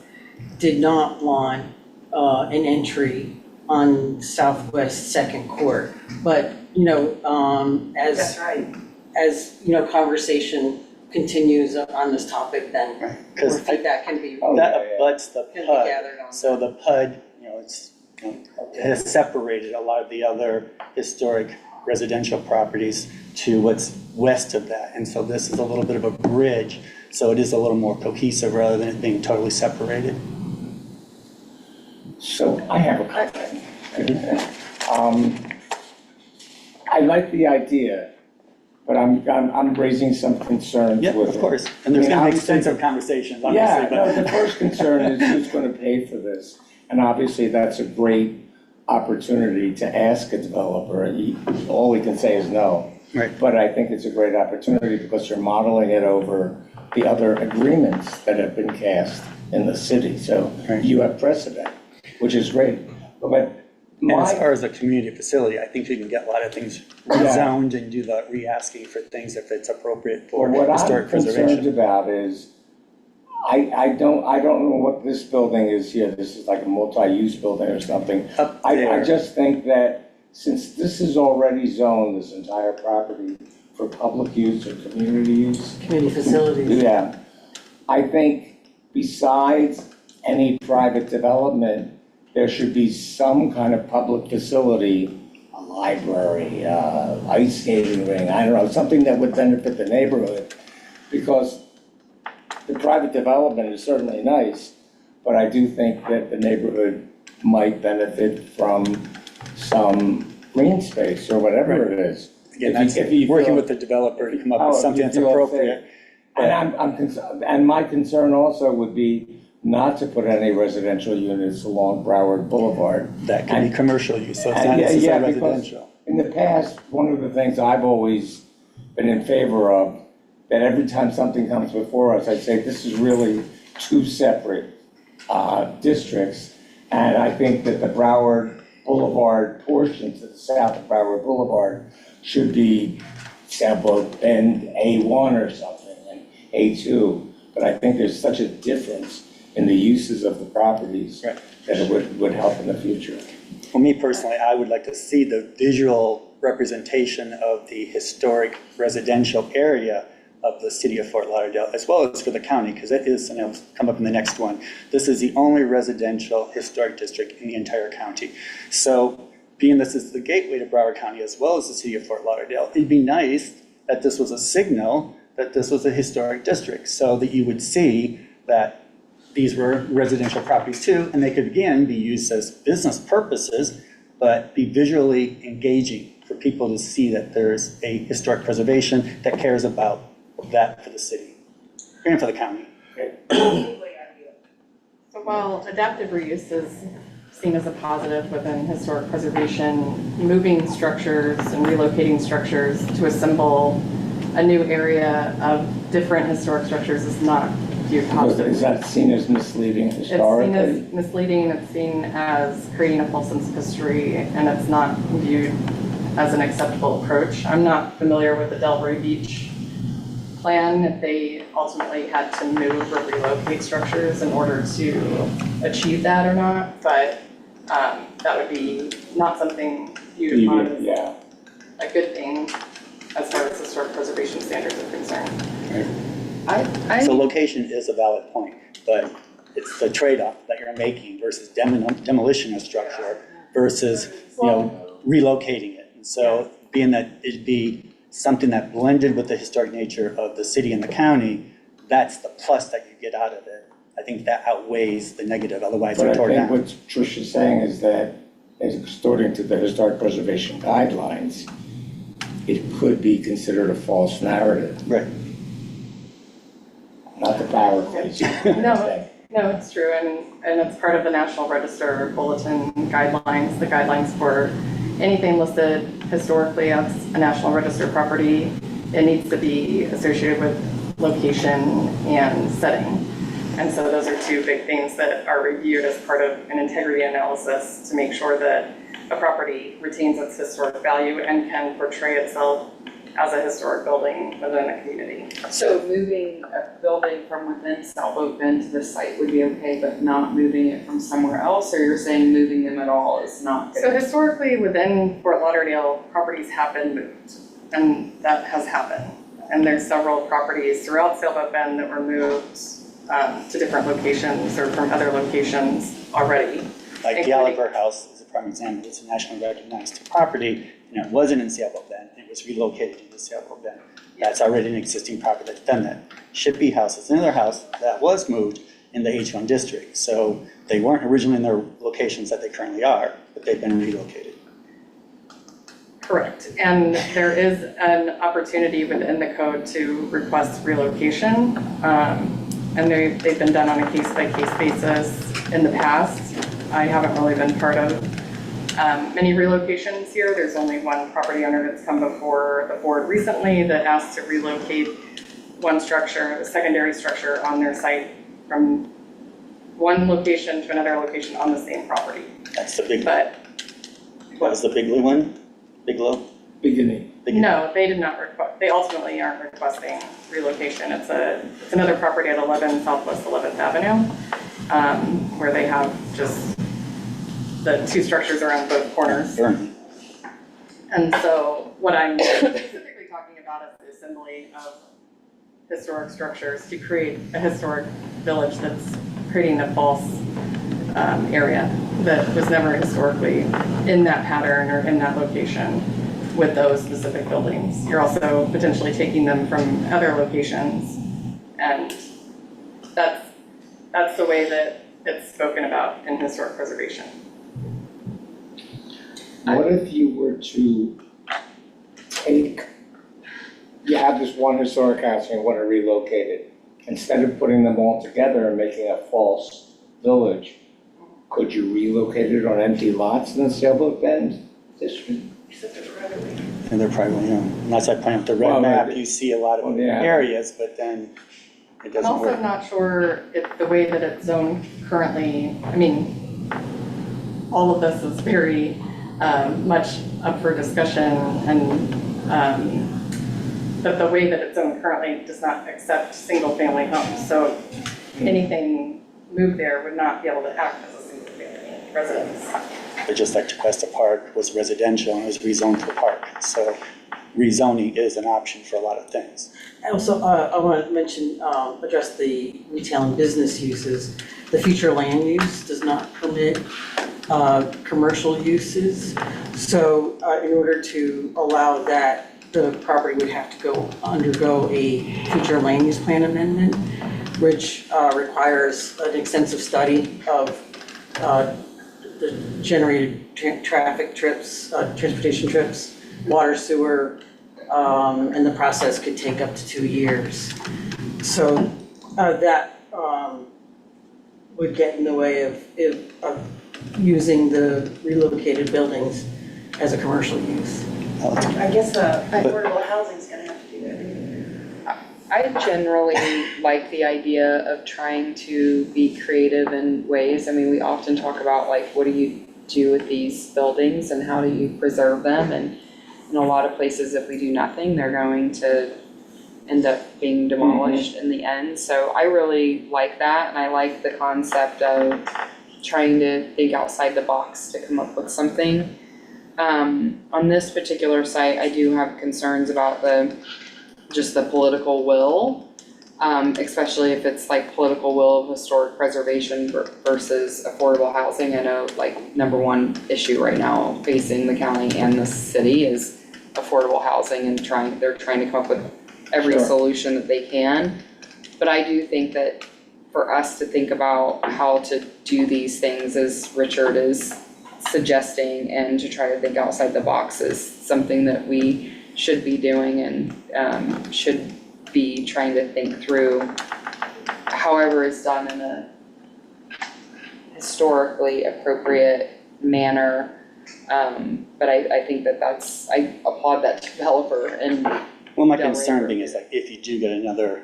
did not want an entry on Southwest Second Court. But, That's right. as, conversation continues on this topic, then more Because feedback can be that abuts the can be PUD, gathered on. so the PUD, it has separated a lot of the other historic residential properties to what's west of that, and so this is a little bit of a bridge, so it is a little more cohesive rather than it being totally separated. So I have a comment. I like the idea, but I'm raising some concerns Yeah, with it. of course, and there's I mean, gonna be obviously- extensive conversations, Yeah, obviously, no, but. the first concern is who's gonna pay for this? And obviously, that's a great opportunity to ask a developer. All we can say is no. Right. But I think it's a great opportunity because you're modeling it over the other agreements that have been cast in the city. So Right. you have precedent, which is great. But And as my, far as a community facility, I think you can get a lot of things rezoned and do the re-asking for things if it's appropriate for what I'm historic concerned preservation. about is, I don't know what this building is here. This is like a multi-use building or something. Up I there, just think that since this is already zoned, this entire property, for public use or community use, Community facilities. yeah, I think besides any private development, there should be some kind of public facility, a library, ice skating ring, I don't know, something that would benefit the neighborhood. Because the private development is certainly nice, but I do think that the neighborhood might benefit from some green space or whatever it is. again, If you- that's if you working feel- with the developer to come up Oh, with if something you that's feel appropriate. And I'm concerned, and my concern also would be not to put any residential units along Broward Boulevard. That could be commercial use, so it's And not yeah, necessarily because residential. In the past, one of the things I've always been in favor of, that every time something comes before us, I say, this is really two separate districts. And I think that the Broward Boulevard portion to the south of Broward Boulevard should be sampled in A1 or something, and A2. But I think there's such a difference in the uses of the properties Right. that it would help in the future. For me personally, I would like to see the visual representation of the historic residential area of the city of Fort Lauderdale, as well as for the county, because it is, and it'll come up in the next one. This is the only residential historic district in the entire county. So being this is the gateway to Broward County as well as the city of Fort Lauderdale, it'd be nice that this was a signal that this was a historic district, so that you would see that these were residential properties too, and they could again be used as business purposes, but be visually engaging for people to see that there's a historic preservation that cares about that for the city and for the county. So Well, adaptive reuse is seen as a positive within historic preservation. Moving structures and relocating structures to assemble a new area of different historic structures is not viewed Is positively. that seen as misleading It's seen historically? as misleading, it's seen as creating a false sense of history, and it's not viewed as an acceptable approach. I'm not familiar with the Delray Beach plan, if they ultimately had to move or relocate structures in order to achieve that or not, but that would be not something viewed upon as Yeah. a good thing as far as historic preservation standards are concerned. So location is a valid point, but it's the trade-off that you're making versus demolition of structure versus, relocating it. And so being that it'd be something that blended with the historic nature of the city and the county, that's the plus that you get out of it. I think that outweighs the negative, otherwise But they're I torn think down. what Tricia's saying is that, according to the historic preservation guidelines, it could be considered a false narrative, Right. not the power crazy. No, it's true, and it's part of the National Register Bulletin guidelines, the guidelines for anything listed historically as a National Register property. It needs to be associated with location and setting. And so those are two big things that are reviewed as part of an integrity analysis to make sure that a property retains its historic value and can portray itself as a historic building within a community. So moving a building from within Sailboat Bend to the site would be okay, but not moving it from somewhere else? Or you're saying moving them at all is not good? So historically, within Fort Lauderdale, properties have been moved, and that has happened. And there's several properties throughout Sailboat Bend that were moved to different locations or from other locations already. Like including- Gallagher House is a prime example. It's a nationally recognized property, and it wasn't in Sailboat Bend. It was relocated into Sailboat Bend. That's already an existing property that's done that. Shippey House is another house that was moved in the H1 district. So they weren't originally in their locations that they currently are, but they've been relocated. Correct, and there is an opportunity within the code to request relocation. And they've been done on a case-by-case basis in the past. I haven't really been part of many relocations here. There's only one property owner that's come before the board recently that asked to relocate one structure, a secondary structure on their site from one location to another location on the same property. That's the big, But what was the Bigelow one? Bigelow? Beginning. no, they did not request, they ultimately aren't requesting relocation. It's another property at 11 Southwest 11th Avenue, where they have just the two structures are on both corners. Vernon. And so what I'm specifically talking about is the assembly of historic structures to create a historic village that's creating a false area that was never historically in that pattern or in that location with those specific buildings. You're also potentially taking them from other locations, and that's the way that it's spoken about in historic preservation. What if you were to take, you have this one historic house and you want to relocate it, instead of putting them all together and making a false village, could you relocate it on empty lots in the Sailboat Bend district? And they're probably, and that's like playing with the red Well, map, maybe. you see a lot of Well, yeah. areas, but then it I'm doesn't also work. not sure if the way that it's zoned currently, I mean, all of this is very much up for discussion, and but the way that it's zoned currently does not accept single-family homes. So anything moved there would not be able to act as a single-family residence. But just like Tequesta Park was residential and it was rezoned for park. So rezoning is an option for a lot of things. Also, I want to mention, address the retail and business uses. The future land use does not permit commercial uses. So in order to allow that, the property would have to undergo a future land use plan amendment, which requires an extensive study of the generated traffic trips, transportation trips, water, sewer, and the process could take up to 2 years. So that would get in the way of using the relocated buildings as a commercial use. I guess the affordable housing's gonna have to do that. I generally like the idea of trying to be creative in ways. I mean, we often talk about like, what do you do with these buildings and how do you preserve them? And in a lot of places, if we do nothing, they're going to end up being demolished in the end. So I really like that, and I like the concept of trying to think outside the box to come up with something. On this particular site, I do have concerns about just the political will, especially if it's like political will of historic preservation versus affordable housing. I know like number one issue right now facing the county and the city is affordable housing, and they're trying to come up with every solution that they can. But I do think that for us to think about how to do these things, as Richard is suggesting, and to try to think outside the box is something that we should be doing, and should be trying to think through however it's done in a historically appropriate manner. But I think I applaud that developer and Well, my Del Rey concern Group. being is that if you do get another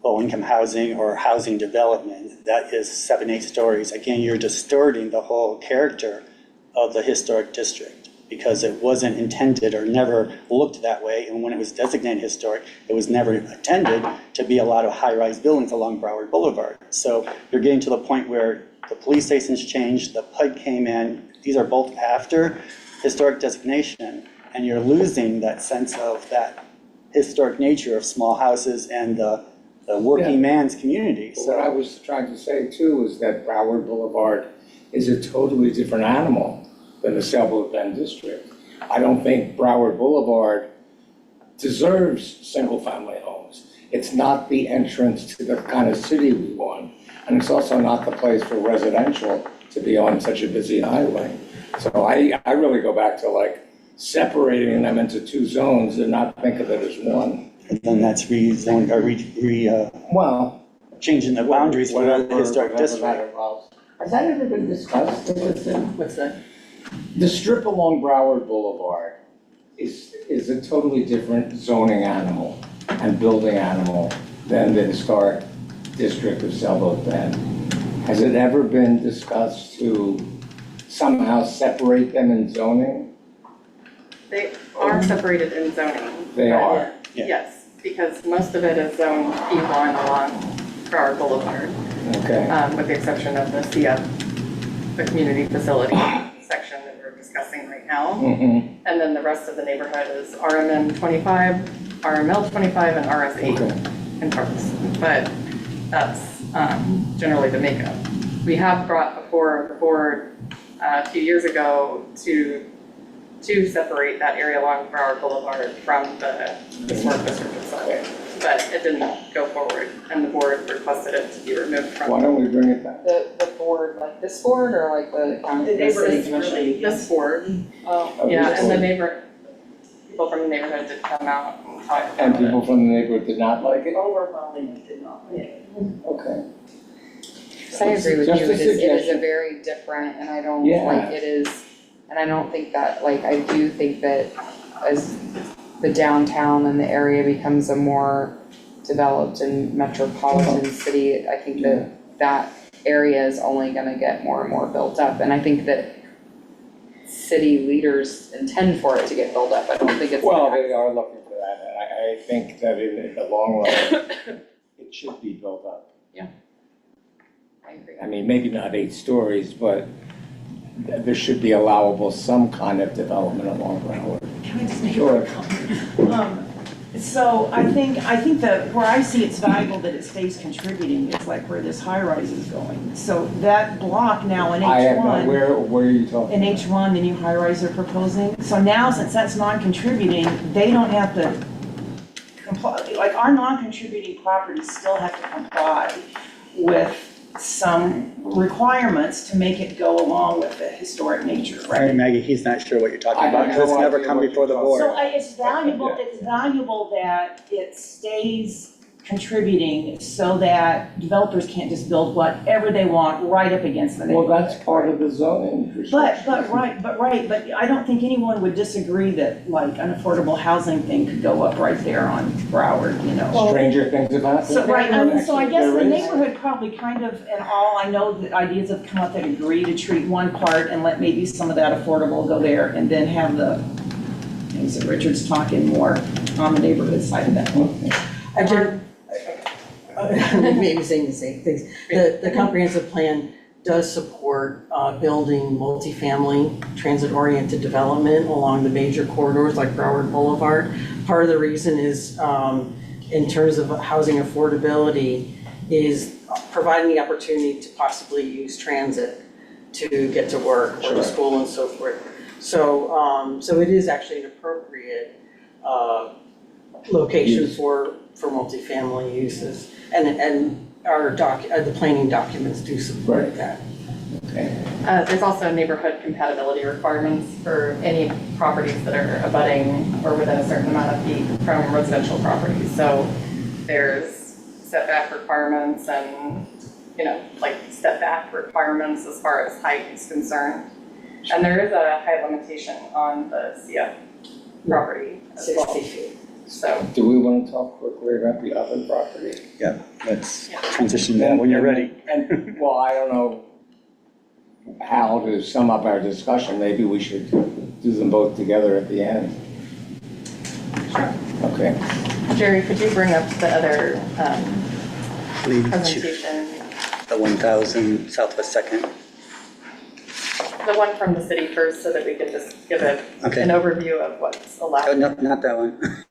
low-income housing or housing development that is 7, 8 stories, again, you're distorting the whole character of the historic district because it wasn't intended or never looked that way. And when it was designated historic, it was never intended to be a lot of high-rise buildings along Broward Boulevard. So you're getting to the point where the police station's changed, the PUD came in, these are both after historic designation, and you're losing that sense of that historic nature of small houses and the working man's community. But what I was trying to say too is that Broward Boulevard is a totally different animal than the Sailboat Bend district. I don't think Broward Boulevard deserves single-family homes. It's not the entrance to the kind of city we want, and it's also not the place for residential to be on such a busy highway. So I really go back to like separating them into 2 zones and not think of it as one. And then that's rezoned, or changing the boundaries for the historic district. Has that ever been discussed? What's that? The strip along Broward Boulevard is a totally different zoning animal and building animal than the historic district of Sailboat Bend. Has it ever been discussed to somehow separate them in zoning? They are separated in zoning. They are. Yeah. Yes, because most of it is zone P1 along Broward Boulevard, Okay. with the exception of the CF, the community facility section that we're discussing right now. Mm-hmm. And then the rest of the neighborhood is RMN 25, RML 25, and RS 8 in parts. But that's generally the makeup. We have brought before the board a few years ago to separate that area along Broward Boulevard from the historic district itself. But it didn't go forward, and the board requested it to be removed from. Why don't we bring it back? the board, like this board or like the county? The neighborhood city commission? really- This board, Oh, yeah, and people from the neighborhood did come out and talk And about it. people from the neighborhood did not like it? Overwhelmingly did not like it. Okay. I agree with you, Just a it is a suggestion. very different, and I don't, Yeah. like, it is, and I don't think that, like, I do think that as the downtown and the area becomes a more developed and metropolitan city, I think that that area is only gonna get more and more built up, and I think that city leaders intend for it to get built up, I don't think it's. Well, they are looking for that, and I think that in the long run, it should be built up. I agree. I mean, maybe not 8 stories, but there should be allowable some kind of development along Broward. Can I just make Sure. a comment? So I think that where I see it's valuable that it stays contributing is like where this high rise is going. So that block now in I have, H1, where are you talking? in H1, the new high rise they're proposing. So now, since that's non-contributing, they don't have to comply, like our non-contributing properties still have to comply with some requirements to make it go along with the historic nature, right? Sorry, Maggie, he's not sure what you're talking I about, have because it's no never idea come what before the you're board. So it's valuable that it stays contributing so that developers can't just build whatever they want right up against the Well, neighborhood. that's part of the zoning. But I don't think anyone would disagree that like an affordable housing thing could go up right there on Broward, you know? Stranger things have happened. So, right, so I guess There the is. neighborhood probably kind of, and all, I know that ideas have come up that agree to treat one part and let maybe some of that affordable go there and then have the things that Richard's talking more on the neighborhood side of that. I did, maybe saying the same things. The comprehensive plan does support building multifamily transit-oriented development along the major corridors like Broward Boulevard. Part of the reason is, in terms of housing affordability, is providing the opportunity to possibly use transit to get to work or to school and so forth. So, so it is actually an appropriate location for multifamily uses. And our the planning documents do support that. There's also neighborhood compatibility requirements for any properties that are abutting or within a certain amount of feet from residential properties. So there's setback requirements and, you know, like setback requirements as far as height is concerned. And there is a height limitation on the CF property as well. 60 feet. So, Do we want to talk quickly about the other property? Yeah, let's transition that when you're ready. And, well, I don't know how to sum up our discussion. Maybe we should do them both together at the end. sure. Okay. Jerry, could you bring up the other Lead to presentation? the 1000 Southwest 2nd. The one from the city first, so that we could just give an overview of what's Oh, allowed. no, not that one.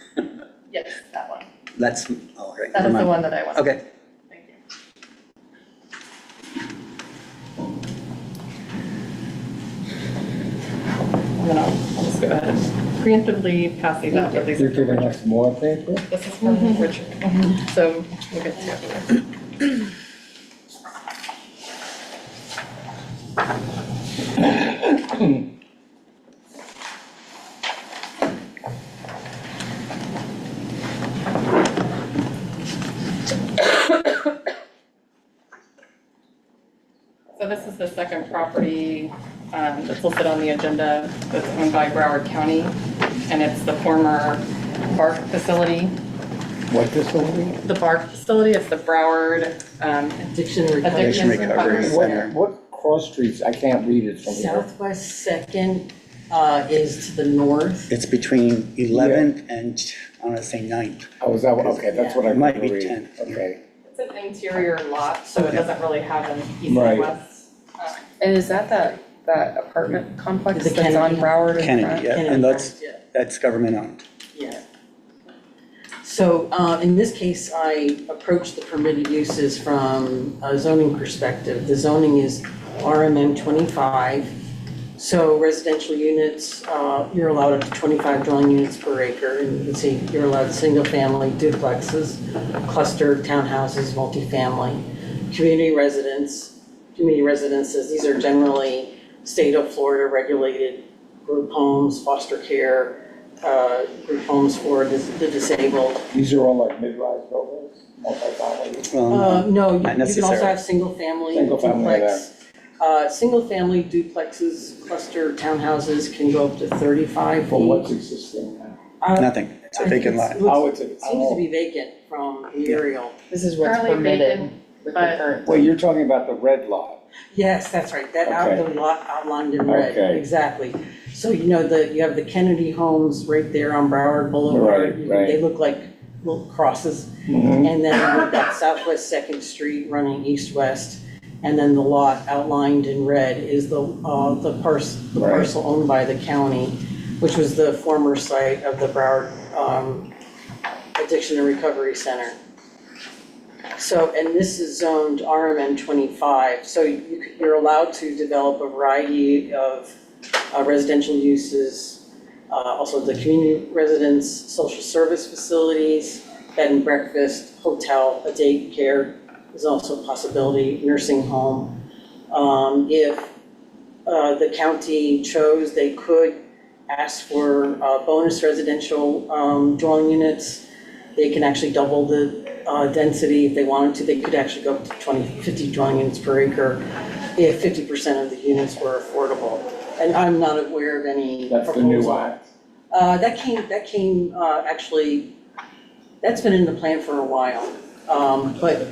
Yes, that one. That's, all right. That never is the mind. one that I want. Okay. Thank you. And then I'll just go ahead and preemptively pass these out. But these You're are giving us more paper? This is from Richard. So we'll get to it. So this is the second property that's listed on the agenda that's owned by Broward County, and it's the former BARC facility. What facility? The BARC facility, it's the Broward Addiction Recovery. Addiction Recovery Center. What cross streets? I can't read it from here. Southwest 2nd is to the north. It's between 11th and, I want to say 9th. Oh, is that what, okay, that's what I It might couldn't be read. 10th. Okay. It's an interior lot, so it doesn't really have an east Right. and west. And is that apartment complex The that's on Kennedy. Broward in Kennedy, front? yeah, Kennedy and that's, Farms, yeah. that's government owned. Yeah. So in this case, I approached the permitted uses from a zoning perspective. The zoning is RMM 25. So residential units, you're allowed up to 25 dwelling units per acre. And you can see you're allowed single-family duplexes, cluster townhouses, multifamily, community residences. These are generally state of Florida regulated group homes, foster care, group homes for the disabled. These are all like mid-rise buildings, multi-family. Well, No, you not can also necessarily. have single-family Single-family duplex. Single-family duplexes, cluster townhouses can go up to 35 feet. Well, what's existing now? Nothing. It's a I think vacant lot. Oh, it's a, It seems to be vacant from the aerial. This is what's Currently permitted vacant, with the but- current. well, you're talking about the red lot. Yes, that's right, that Okay. the lot outlined in red, Okay. exactly. So you know, you have the Kennedy homes right there on Broward Boulevard. Right, right. They look like little crosses. Mhm. And then we've got Southwest Second Street running east-west. And then the lot outlined in red is the parcel owned by the county, which was the former site of the Broward Addiction and Recovery Center. So, and this is zoned RMN 25, so you're allowed to develop a variety of residential uses, also the community residence, social service facilities, bed and breakfast, hotel, a daycare is also a possibility, nursing home. If the county chose, they could ask for bonus residential dwelling units. They can actually double the density, if they wanted to, they could actually go up to 50 dwelling units per acre if 50% of the units were affordable. And I'm not aware of any That's the new proposal. act. That came, actually, that's been in the plan for a while. But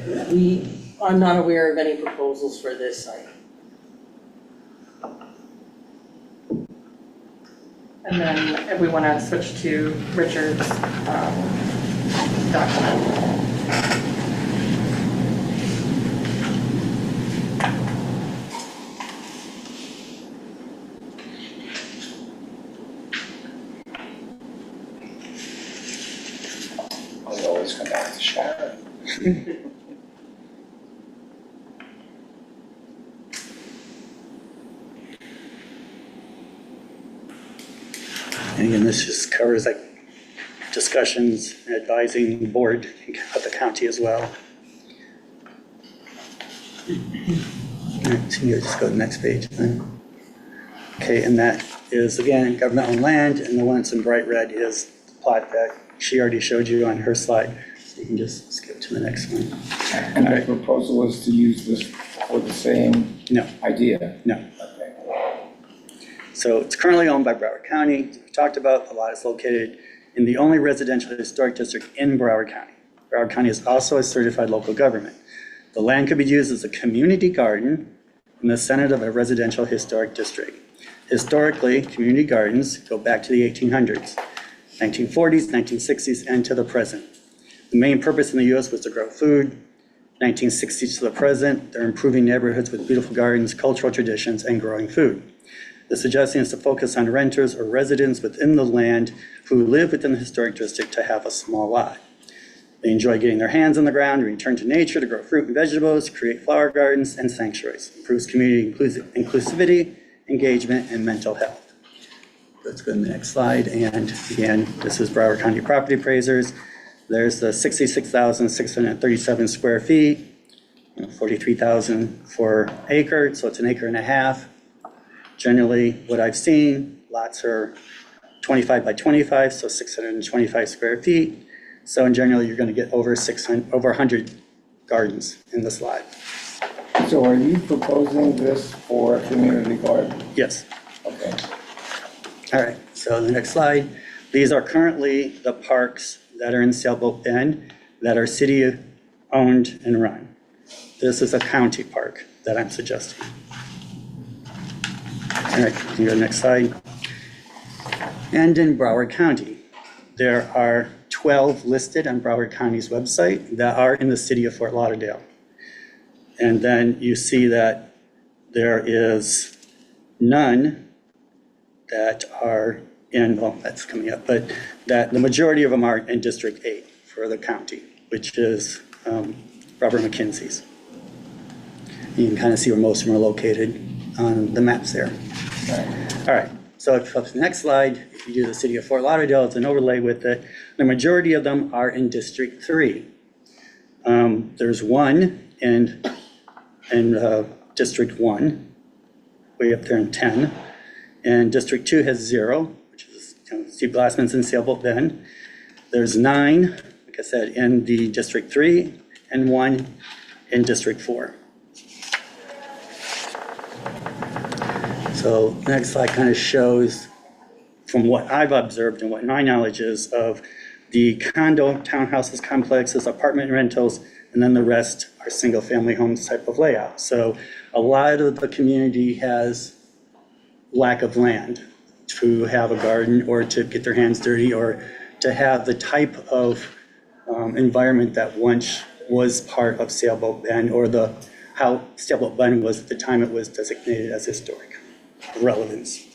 I'm not aware of any proposals for this site. And then if we want to switch to Richard's document. I always come back to Sharon. And again, this just covers like discussions and advising the board of the county as well. All right, so you just go to the next page then. Okay, and that is again, government-owned land, and the one that's in bright red is the plot that she already showed you on her slide. So you can just skip to the next one. And the proposal is to use this for the same No, idea? no. Okay. So it's currently owned by Broward County. As we talked about, the lot is located in the only residential historic district in Broward County. Broward County is also a certified local government. The land could be used as a community garden in the center of a residential historic district. Historically, community gardens go back to the 1800s, 1940s, 1960s, and to the present. The main purpose in the US was to grow food. 1960s to the present, they're improving neighborhoods with beautiful gardens, cultural traditions, and growing food. The suggestion is to focus on renters or residents within the land who live within the historic district to have a small lot. They enjoy getting their hands on the ground, return to nature to grow fruit and vegetables, create flower gardens and sanctuaries, improves community inclusivity, engagement, and mental health. Let's go to the next slide. And again, this is Broward County Property Appraisers. There's the 66,637 square feet, 43,000 for acre, so it's an acre and a half. Generally, what I've seen, lots are 25 by 25, so 625 square feet. So in general, you're going to get over 100 gardens in this lot. So are you proposing this for a community garden? Yes. Okay. All right, so the next slide. These are currently the parks that are in Sailboat Bend that are city-owned and run. This is a county park that I'm suggesting. All right, you can go to the next slide. And in Broward County, there are 12 listed on Broward County's website that are in the city of Fort Lauderdale. And then you see that there is none that are in, well, that's coming up, but that the majority of them are in District 8 for the county, which is Robert McKenzie's. You can kind of see where most of them are located on the maps there. All right, so if you flip to the next slide, if you do the city of Fort Lauderdale, it's an overlay with it. The majority of them are in District 3. There's one in District 1, way up there in 10. And District 2 has 0, which is Steve Glassman's in Sailboat Bend. There's 9, like I said, in the District 3, and 1 in District 4. So the next slide kind of shows, from what I've observed and what my knowledge is of the condo, townhouses, complexes, apartment rentals, and then the rest are single-family homes type of layout. So a lot of the community has lack of land to have a garden or to get their hands dirty or to have the type of environment that once was part of Sailboat Bend, or how Sailboat Bend was at the time it was designated as historic relevance.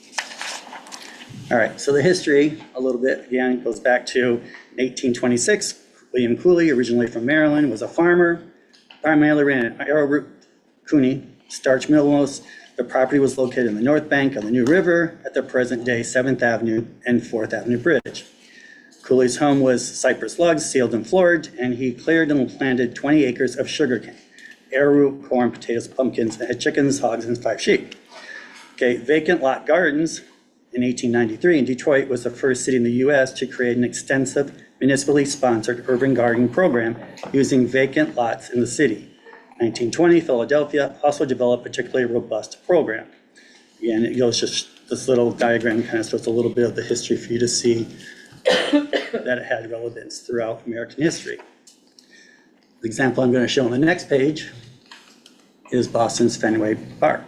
All right, so the history a little bit, again, goes back to 1826. William Cooley, originally from Maryland, was a farmer, primarily ran an arrowroot Cooney starch mill. The property was located in the north bank of the New River at the present-day 7th Avenue and 4th Avenue Bridge. Cooley's home was cypress logs, sealed and floored, and he cleared and planted 20 acres of sugarcane, arrowroot, corn, potatoes, pumpkins, and had chickens, hogs, and 5 sheep. Okay, vacant lot gardens in 1893, and Detroit was the first city in the US to create an extensive municipally sponsored urban gardening program using vacant lots in the city. 1920, Philadelphia also developed a particularly robust program. Again, it goes just, this little diagram kind of shows a little bit of the history for you to see that it had relevance throughout American history. The example I'm going to show on the next page is Boston's Fenway Park.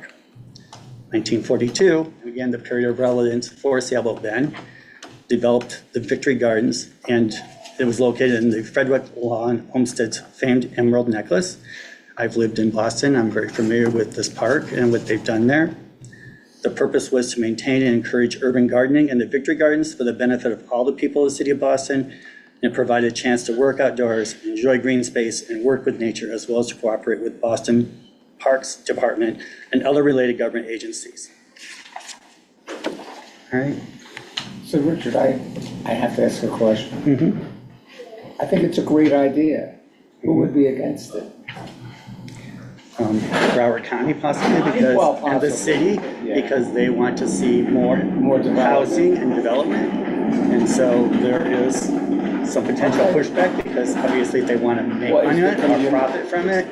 1942, again, the period of relevance for Sailboat Bend, developed the Victory Gardens, and it was located in the Frederick Lawn Homestead's famed Emerald Necklace. I've lived in Boston. I'm very familiar with this park and what they've done there. The purpose was to maintain and encourage urban gardening in the Victory Gardens for the benefit of all the people of the city of Boston, and provide a chance to work outdoors, enjoy green space, and work with nature, as well as to cooperate with Boston Parks Department and other related government agencies. All right. So Richard, I have to ask a question. I think it's a great idea. Who would be against it? Broward County possibly, because, Well, and the possibly, city, yeah. because they want to see more development. housing and development. And so there is some potential pushback, because obviously they want to make Well, is money the on it or community- profit from it.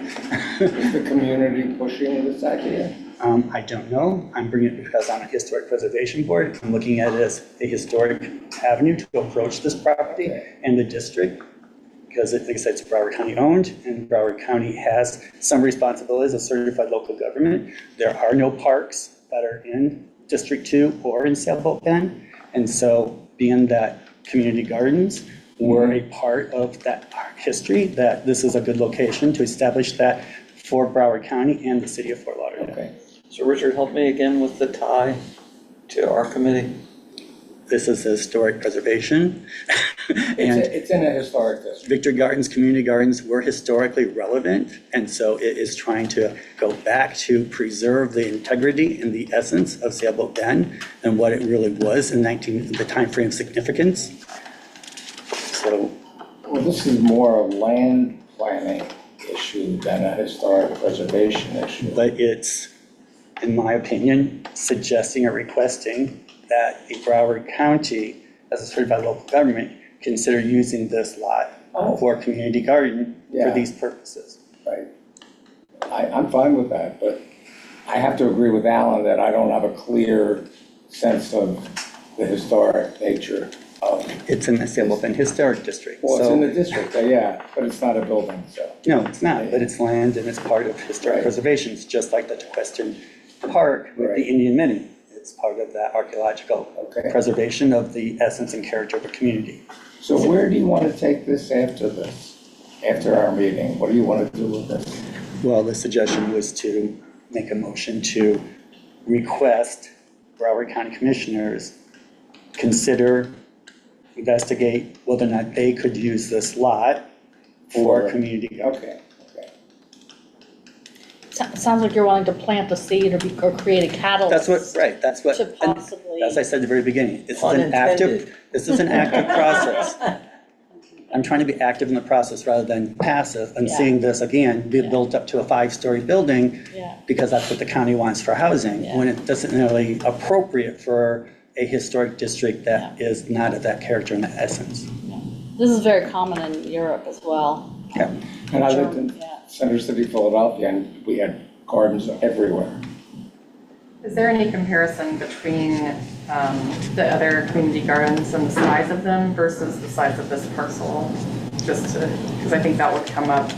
Is the community pushing this idea? I don't know. I'm bringing it because I'm a historic preservation board. I'm looking at it as a historic avenue to approach this property and the district, because like I said, it's Broward County owned, and Broward County has some responsibilities as certified local government. There are no parks that are in District 2 or in Sailboat Bend. And so being that community gardens were a part of that history, that this is a good location to establish that for Broward County and the city of Fort Lauderdale. Okay. So Richard, help me again with the tie to our committee. This is historic preservation. And It's in a historic district. Victory Gardens, community gardens were historically relevant. And so it is trying to go back to preserve the integrity and the essence of Sailboat Bend and what it really was in the timeframe of significance. So, Well, this is more a land planning issue than a historic preservation issue. but it's, in my opinion, suggesting or requesting that the Broward County, as a certified local government, consider using this lot for a community garden for Yeah. these purposes. Right. I'm fine with that, but I have to agree with Alan that I don't have a clear sense of the historic nature of, It's in the Sailboat Bend Historic District. well, it's in So, the district, yeah, but it's not a building, so. no, it's not, but it's land and it's part of historic Right. preservation. It's just like the Western Park with the Right. Indian Mini. It's part of that archaeological Okay. preservation of the essence and character of a community. So where do you want to take this after our meeting? What do you want to do with this? Well, the suggestion was to make a motion to request Broward County Commissioners consider, investigate whether or not they could use this lot for For- community garden. Okay, okay. Sounds like you're wanting to plant the seed or create a catalyst. That's what, right, that's what, To and possibly. as I said at the very beginning, this is Pun an active, intended. this is an active process. I'm trying to be active in the process rather than passive, and Yeah. seeing this again, be Yeah. built up to a 5-story building Yeah. because that's what the county wants for housing, Yeah. when it doesn't really appropriate for a historic district that is not of that character and that essence. This is very common in Europe as well. Yeah. And I lived in Yeah. Center City, Philadelphia, and we had gardens everywhere. Is there any comparison between the other community gardens and the size of them versus the size of this parcel? Just to, because I think that would come up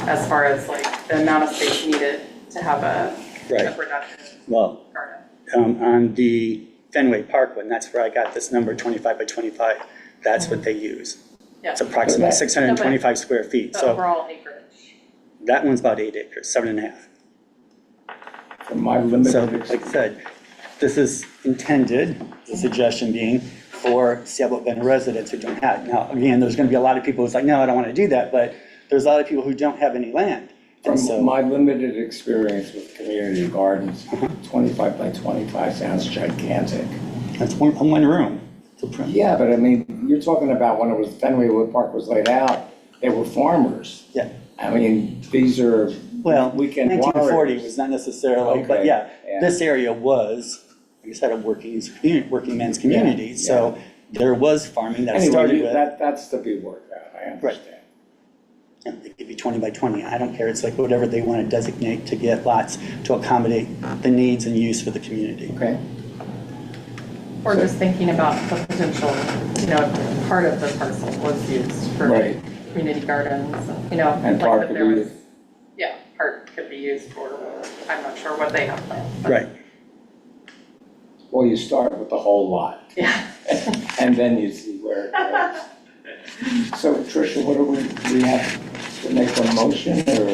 as far as like the amount of space needed to have a Right. productive Well, garden. on the Fenway Park one, that's where I got this number 25 by 25. That's what they use. Yeah, It's approximately 625 square feet. the So overall acreage. that one's about 8 acres, 7.5. From my So, limited, like I said, this is intended, the suggestion being, for Sailboat Bend residents who don't have. Now, again, there's gonna be a lot of people who's like, no, I don't wanna do that, but there's a lot of people who don't have any land. And from so, my limited experience with community gardens, 25 by 25 sounds gigantic. that's one room. Yeah, but I mean, you're talking about when it was Fenway Wood Park was laid out, they were farmers. Yeah. I mean, these are Well, weekend 1940 warriors. was not necessarily, but Okay, yeah, yeah. this area was like I said, a working men's community. So there was farming that Anyway, started with. that's to be worked out, I understand. And it could be 20 by 20, I don't care, it's like whatever they want to designate to get lots to accommodate the needs and use for the community. Okay, Or just thinking about the potential, part of the parcel was used for Right. community gardens, and like part if could there be, was, part could be used for, I'm not sure what they have planned. but- Right. well, you start with the whole lot, Yeah. and then you see where it goes. So Tricia, what do we have to make a motion, or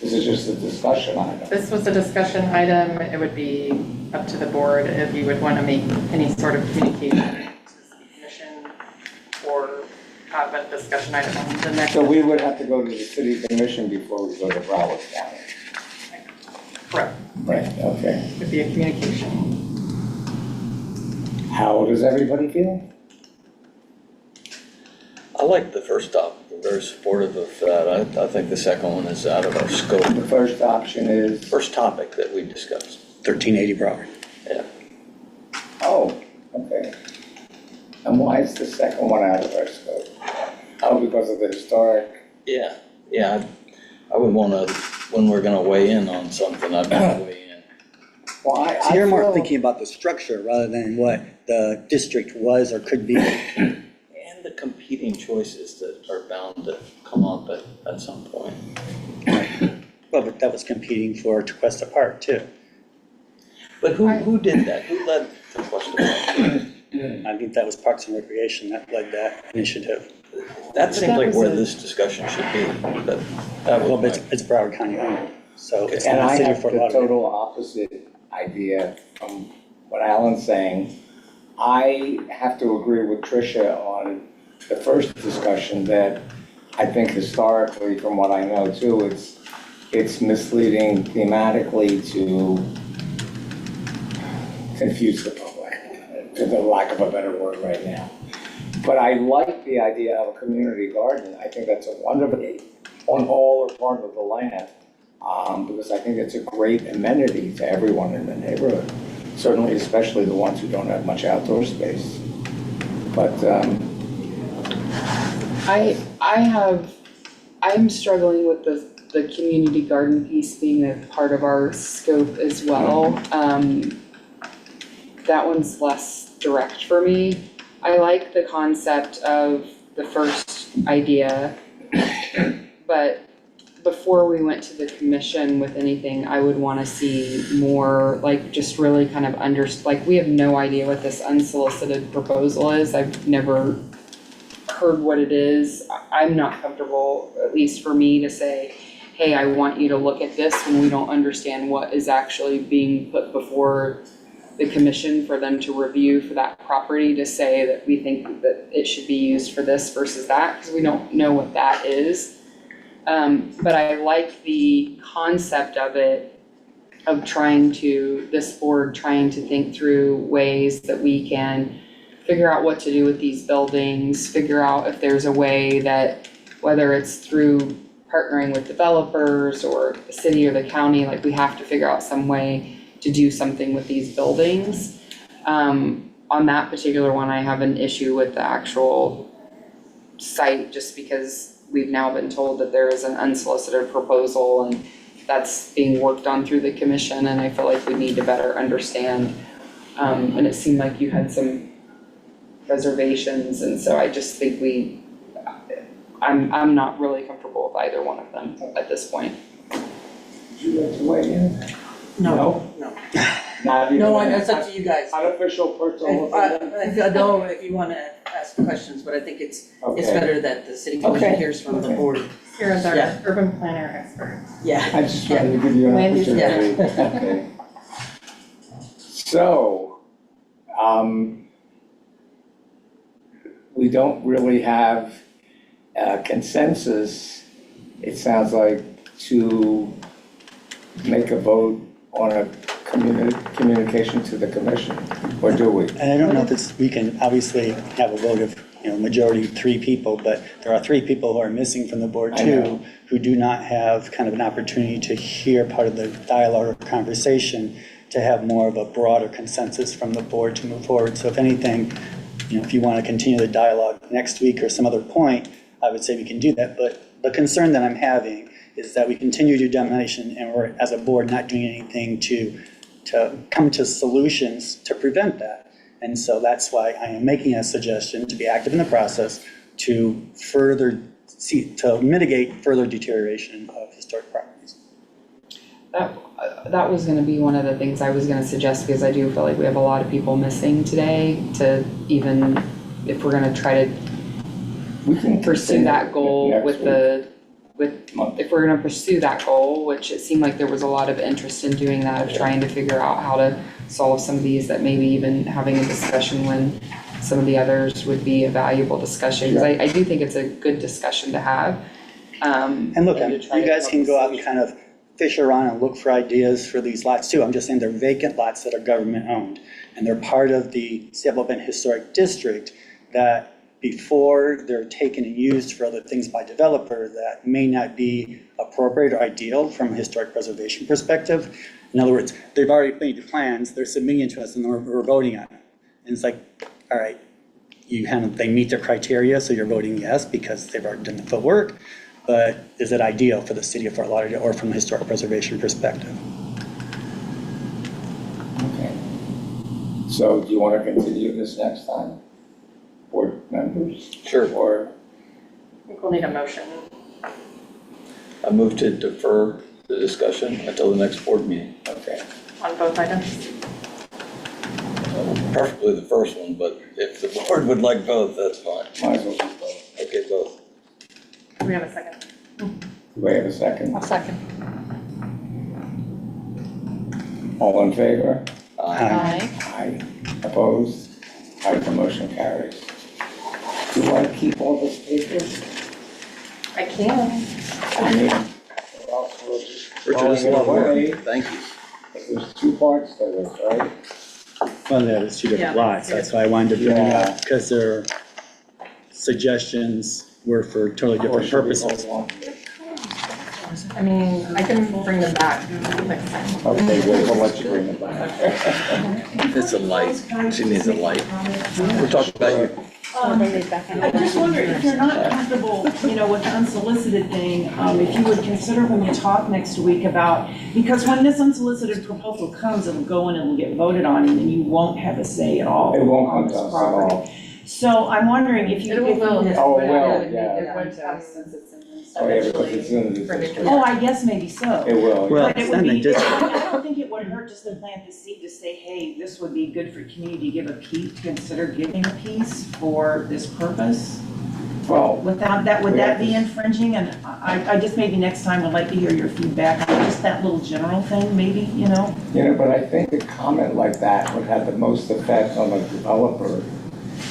is it just a discussion item? This was a discussion item. It would be up to the board if you would want to make any sort of communication to the commission or have a discussion item on the next. So we would have to go to the city commission before we go to Broward County? Correct. Right, okay. Would be a communication. How does everybody feel? I like the first topic, I'm very supportive of that. I think the second one is out of our scope. The first option is, First topic that we discussed. 1380 Broward. Yeah. oh, okay. And why is the second one out of our scope? Oh, because of the historic, Yeah, I would want to, when we're going to weigh in on something, I'd want to weigh in. well, So you're more feel- thinking about the structure rather than what the district was or could be. And the competing choices that are bound to come up at some point. Well, but that was competing for Tequesta Park too. But who did that? Who led the question? I think that was Parks and Recreation that led that initiative. That seems That like was where a- this discussion should be, but that Well, was but my, it's Broward County owned, so it's And not I city have of Fort the Lauderdale. total opposite idea from what Alan's saying. I have to agree with Tricia on the first discussion that I think historically, from what I know too, it's misleading thematically to confuse the public, for the lack of a better word right now. But I like the idea of a community garden. I think that's a wonderful, on all or part of the land, because I think it's a great amenity to everyone in the neighborhood. Certainly, especially the ones who don't have much outdoor space. But, I'm struggling with the community garden piece being a part of our scope as well. That one's less direct for me. I like the concept of the first idea, but before we went to the commission with anything, I would wanna see more, like, just really kind of like, we have no idea what this unsolicited proposal is. I've never heard what it is. I'm not comfortable, at least for me, to say, hey, I want you to look at this when we don't understand what is actually being put before the commission for them to review for that property, to say that we think that it should be used for this versus that, because we don't know what that is. But I like the concept of it, of this board trying to think through ways that we can figure out what to do with these buildings, figure out if there's a way that, whether it's through partnering with developers or the city or the county, like, we have to figure out some way to do something with these buildings. On that particular one, I have an issue with the actual site, just because we've now been told that there is an unsolicited proposal and that's being worked on through the commission, and I feel like we need to better understand. And it seemed like you had some reservations, and so I just think I'm not really comfortable with either one of them at this point. would you like to weigh in? No. Not even No, an it's up to you guys. unofficial personal opinion? I know if you want to ask questions, but I think it's Okay. better that the city commission Okay. hears from the Okay. board. Here is our Yeah. urban planner expert. Yeah. I just wanted to give you an Land use, opportunity. Okay. So, we don't really have a consensus, it sounds like, to make a vote on a communication to the commission, or do we? And I don't know if we can obviously have a vote of, majority of 3 people, but there are 3 people who are missing from the board I know. too, who do not have kind of an opportunity to hear part of the dialogue or conversation to have more of a broader consensus from the board to move forward. So if anything, if you want to continue the dialogue next week or some other point, I would say we can do that. But the concern that I'm having is that we continue to do demolition and we're, as a board, not doing anything to come to solutions to prevent that. And so that's why I am making a suggestion to be active in the process to to mitigate further deterioration of historic properties. That was gonna be one of the things I was gonna suggest, because I do feel like we have a lot of people missing today to even, if we're gonna try to We can pursue that goal next with if we're gonna pursue that goal, which it seemed like there was a lot of interest in doing that, of trying to figure out how to solve some of these, that maybe even having a discussion when some of the others would be a valuable discussion, because I do think it's a good discussion to have. And look, to try you to guys come can up go with out and kind of fish around and look for ideas for these lots too. I'm just saying they're vacant lots that are government owned. And they're part of the Seattle Bend Historic District that before they're taken and used for other things by developer that may not be appropriate or ideal from a historic preservation perspective. In other words, they've already made the plans, they're submitting it to us and we're voting on it. And it's like, all right, they meet their criteria, so you're voting yes because they've already done the footwork. But is it ideal for the city of Fort Lauderdale or from a historic preservation perspective? Okay. So do you want to continue this next time? Board members? Sure. Or, I think we'll need a motion. I move to defer the discussion until the next board meeting. okay. On both items? Preferably the first one, but if the board would like both, that's fine. Might as well do both. Okay, both. Do we have a second? Do we have a second? I'll second. All in favor? Aye. Aye. Opposed? Aye, the motion carries. Do you want to keep all this paper? I can. I mean, or else we'll just Richard, throw this is it a lot of away. work. Thank you. There's two parts to this, right? Well, there's two different Yeah. lots, that's why I wanted to bring it Yeah. up, because their suggestions were for totally Or different should we purposes. hold on? I mean, I can bring them back next time. Okay, we'll let you bring it back. It's a light. She needs a light. We're talking about you. Bring these back in. I just wonder if you're not comfortable, with the unsolicited thing, if you would consider when you talk next week about, because when this unsolicited proposal comes, it'll go and it'll get voted on, and then you won't have a say at all It won't on come this to us at property. all. So I'm wondering if you. It will. Oh, well, yeah. It would have, since it's in this. Oh, yeah, because it's in the For district. Oh, I guess maybe so. It will. Well, But it it's would then they be, just, I don't think it would hurt just to plant the seed to say, hey, this would be good for community, give a piece, consider giving a piece for this purpose. Well, Without that, would that be infringing? And I just maybe next time would like to hear your feedback on just that little general thing, maybe, but I think a comment like that would have the most effect on the developer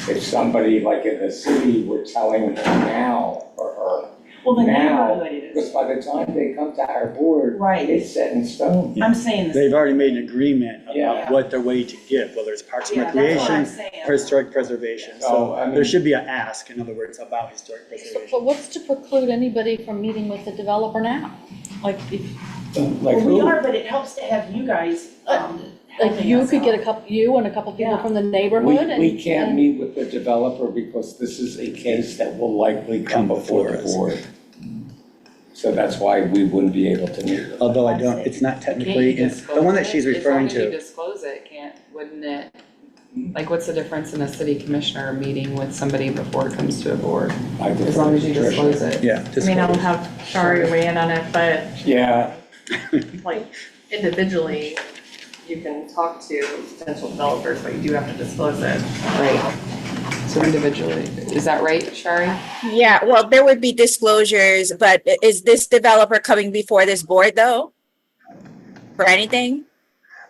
if somebody like in the city were telling him now or her, Well, the now, neighborhood it because is. by the time they come to our board, Right. it's set in stone. I'm saying this. they've already made an agreement Yeah. about what they're willing to give, whether it's parks and Yeah, that's what I'm recreation saying. or historic preservation. So, So I mean- there should be an ask, in other words, about historic preservation. But what's to preclude anybody from meeting with the developer now? Like, if, Like Well, we who? are, but it helps to have you guys, like helping you us could get out. a couple, you and a couple people Yeah. from the neighborhood and. We can't and- meet with the developer because this is a case that will likely come before the board. So that's why we wouldn't be able to meet with them. Although it's not technically, the one that she's referring As long as you to, disclose it, wouldn't it, like, what's the difference in a city commissioner meeting with somebody before it comes to a board? I defer As long as you to Tricia. disclose it. yeah. I mean, I'll disclose. have Shari weigh in on it, but Yeah, like individually, you can talk to potential developers, but you do have to disclose it. Right. So individually, is that right, Shari? Yeah, well, there would be disclosures, but is this developer coming before this board though? For anything?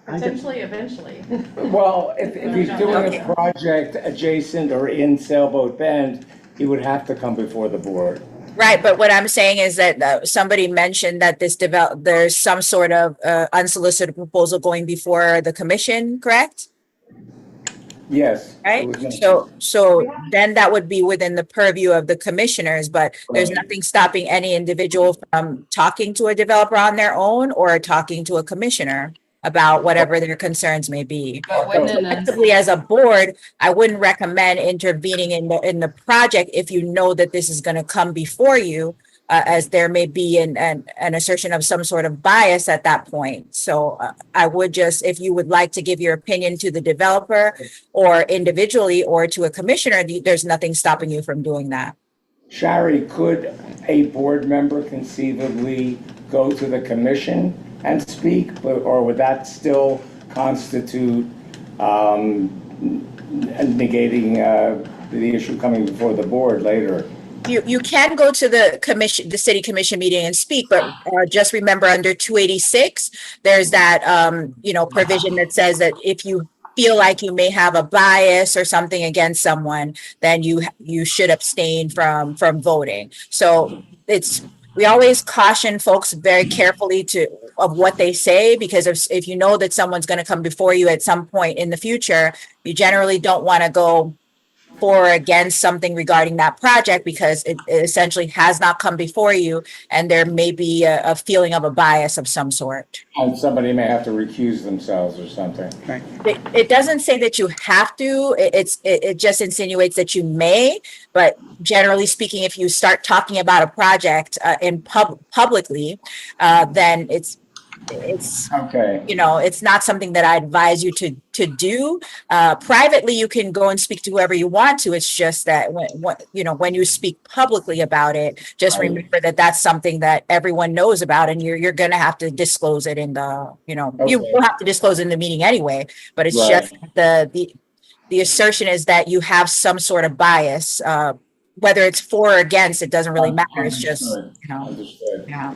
Potentially, eventually. well, if he's doing Okay. a project adjacent or in Sailboat Bend, he would have to come before the board. Right, but what I'm saying is that somebody mentioned that there's some sort of unsolicited proposal going before the commission, correct? Yes. it Right? was mentioned. So then that would be within the purview of the commissioners, but there's Right. nothing stopping any individual from talking to a developer on their own or talking to a commissioner. about whatever their concerns may be. But wouldn't it Effectively, as a board, I wouldn't recommend intervening in the project if you know that this is gonna come before you, as there may be an assertion of some sort of bias at that point. So I would just, if you would like to give your opinion to the developer or individually or to a commissioner, there's nothing stopping you from doing that. Shari, could a board member conceivably go to the commission and speak, or would that still constitute negating the issue coming before the board later? You can go to the commission, the city commission meeting and speak, but just remember under 286, there's that, provision that says that if you feel like you may have a bias or something against someone, then you should abstain from voting. So we always caution folks very carefully of what they say, because if you know that someone's going to come before you at some point in the future, you generally don't want to go for or against something regarding that project, because it essentially has not come before you and there may be a feeling of a bias of some sort. And somebody may have to recuse themselves or something. Right. It doesn't say that you have to, it just insinuates that you may, but generally speaking, if you start talking about a project publicly, then it's Okay. it's not something that I advise you to do. Privately, you can go and speak to whoever you want to. It's just that when you speak publicly about it, just remember that that's something that everyone knows about, and you're going to have to disclose it in the, you will have to disclose it in the meeting anyway, but it's just the assertion is that you have some sort of bias, whether it's for or against, it doesn't really matter. It's just, Understood. yeah.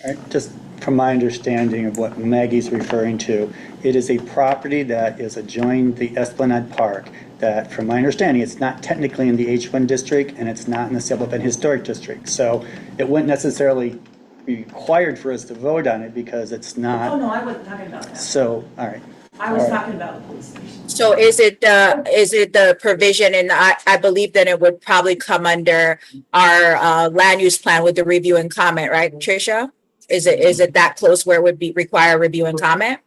Right, just from my understanding of what Maggie's referring to, it is a property that is adjoined the Esplanade Park, that from my understanding, it's not technically in the H1 district and it's not in the Civil Bend Historic District. So it wouldn't necessarily be required for us to vote on it because it's not. Oh, no, I wasn't talking about that. So, all right. I was talking about the police station. So is it the provision, and I believe that it would probably come under our land use plan with the review and comment, right, Tricia? Is it that close where it would require review and comment?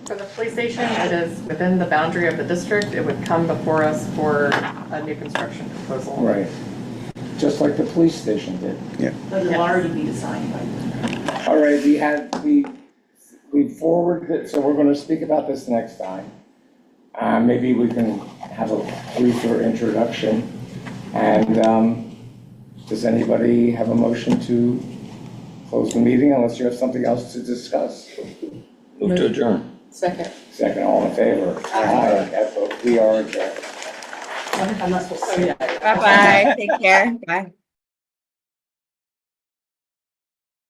For the police station, it is within the boundary of the district. It would come before us for a new construction proposal. Right. Just like the police station did. But it'll already be designed by then. All right, we forwarded it, so we're going to speak about this next time. Maybe we can have a briefer introduction. And does anybody have a motion to close the meeting unless you have something else to discuss? Move to adjourn. Second. Second, all in favor? Aye. That's what we are adjourned. I'm not supposed to say that. Bye-bye, take care, bye.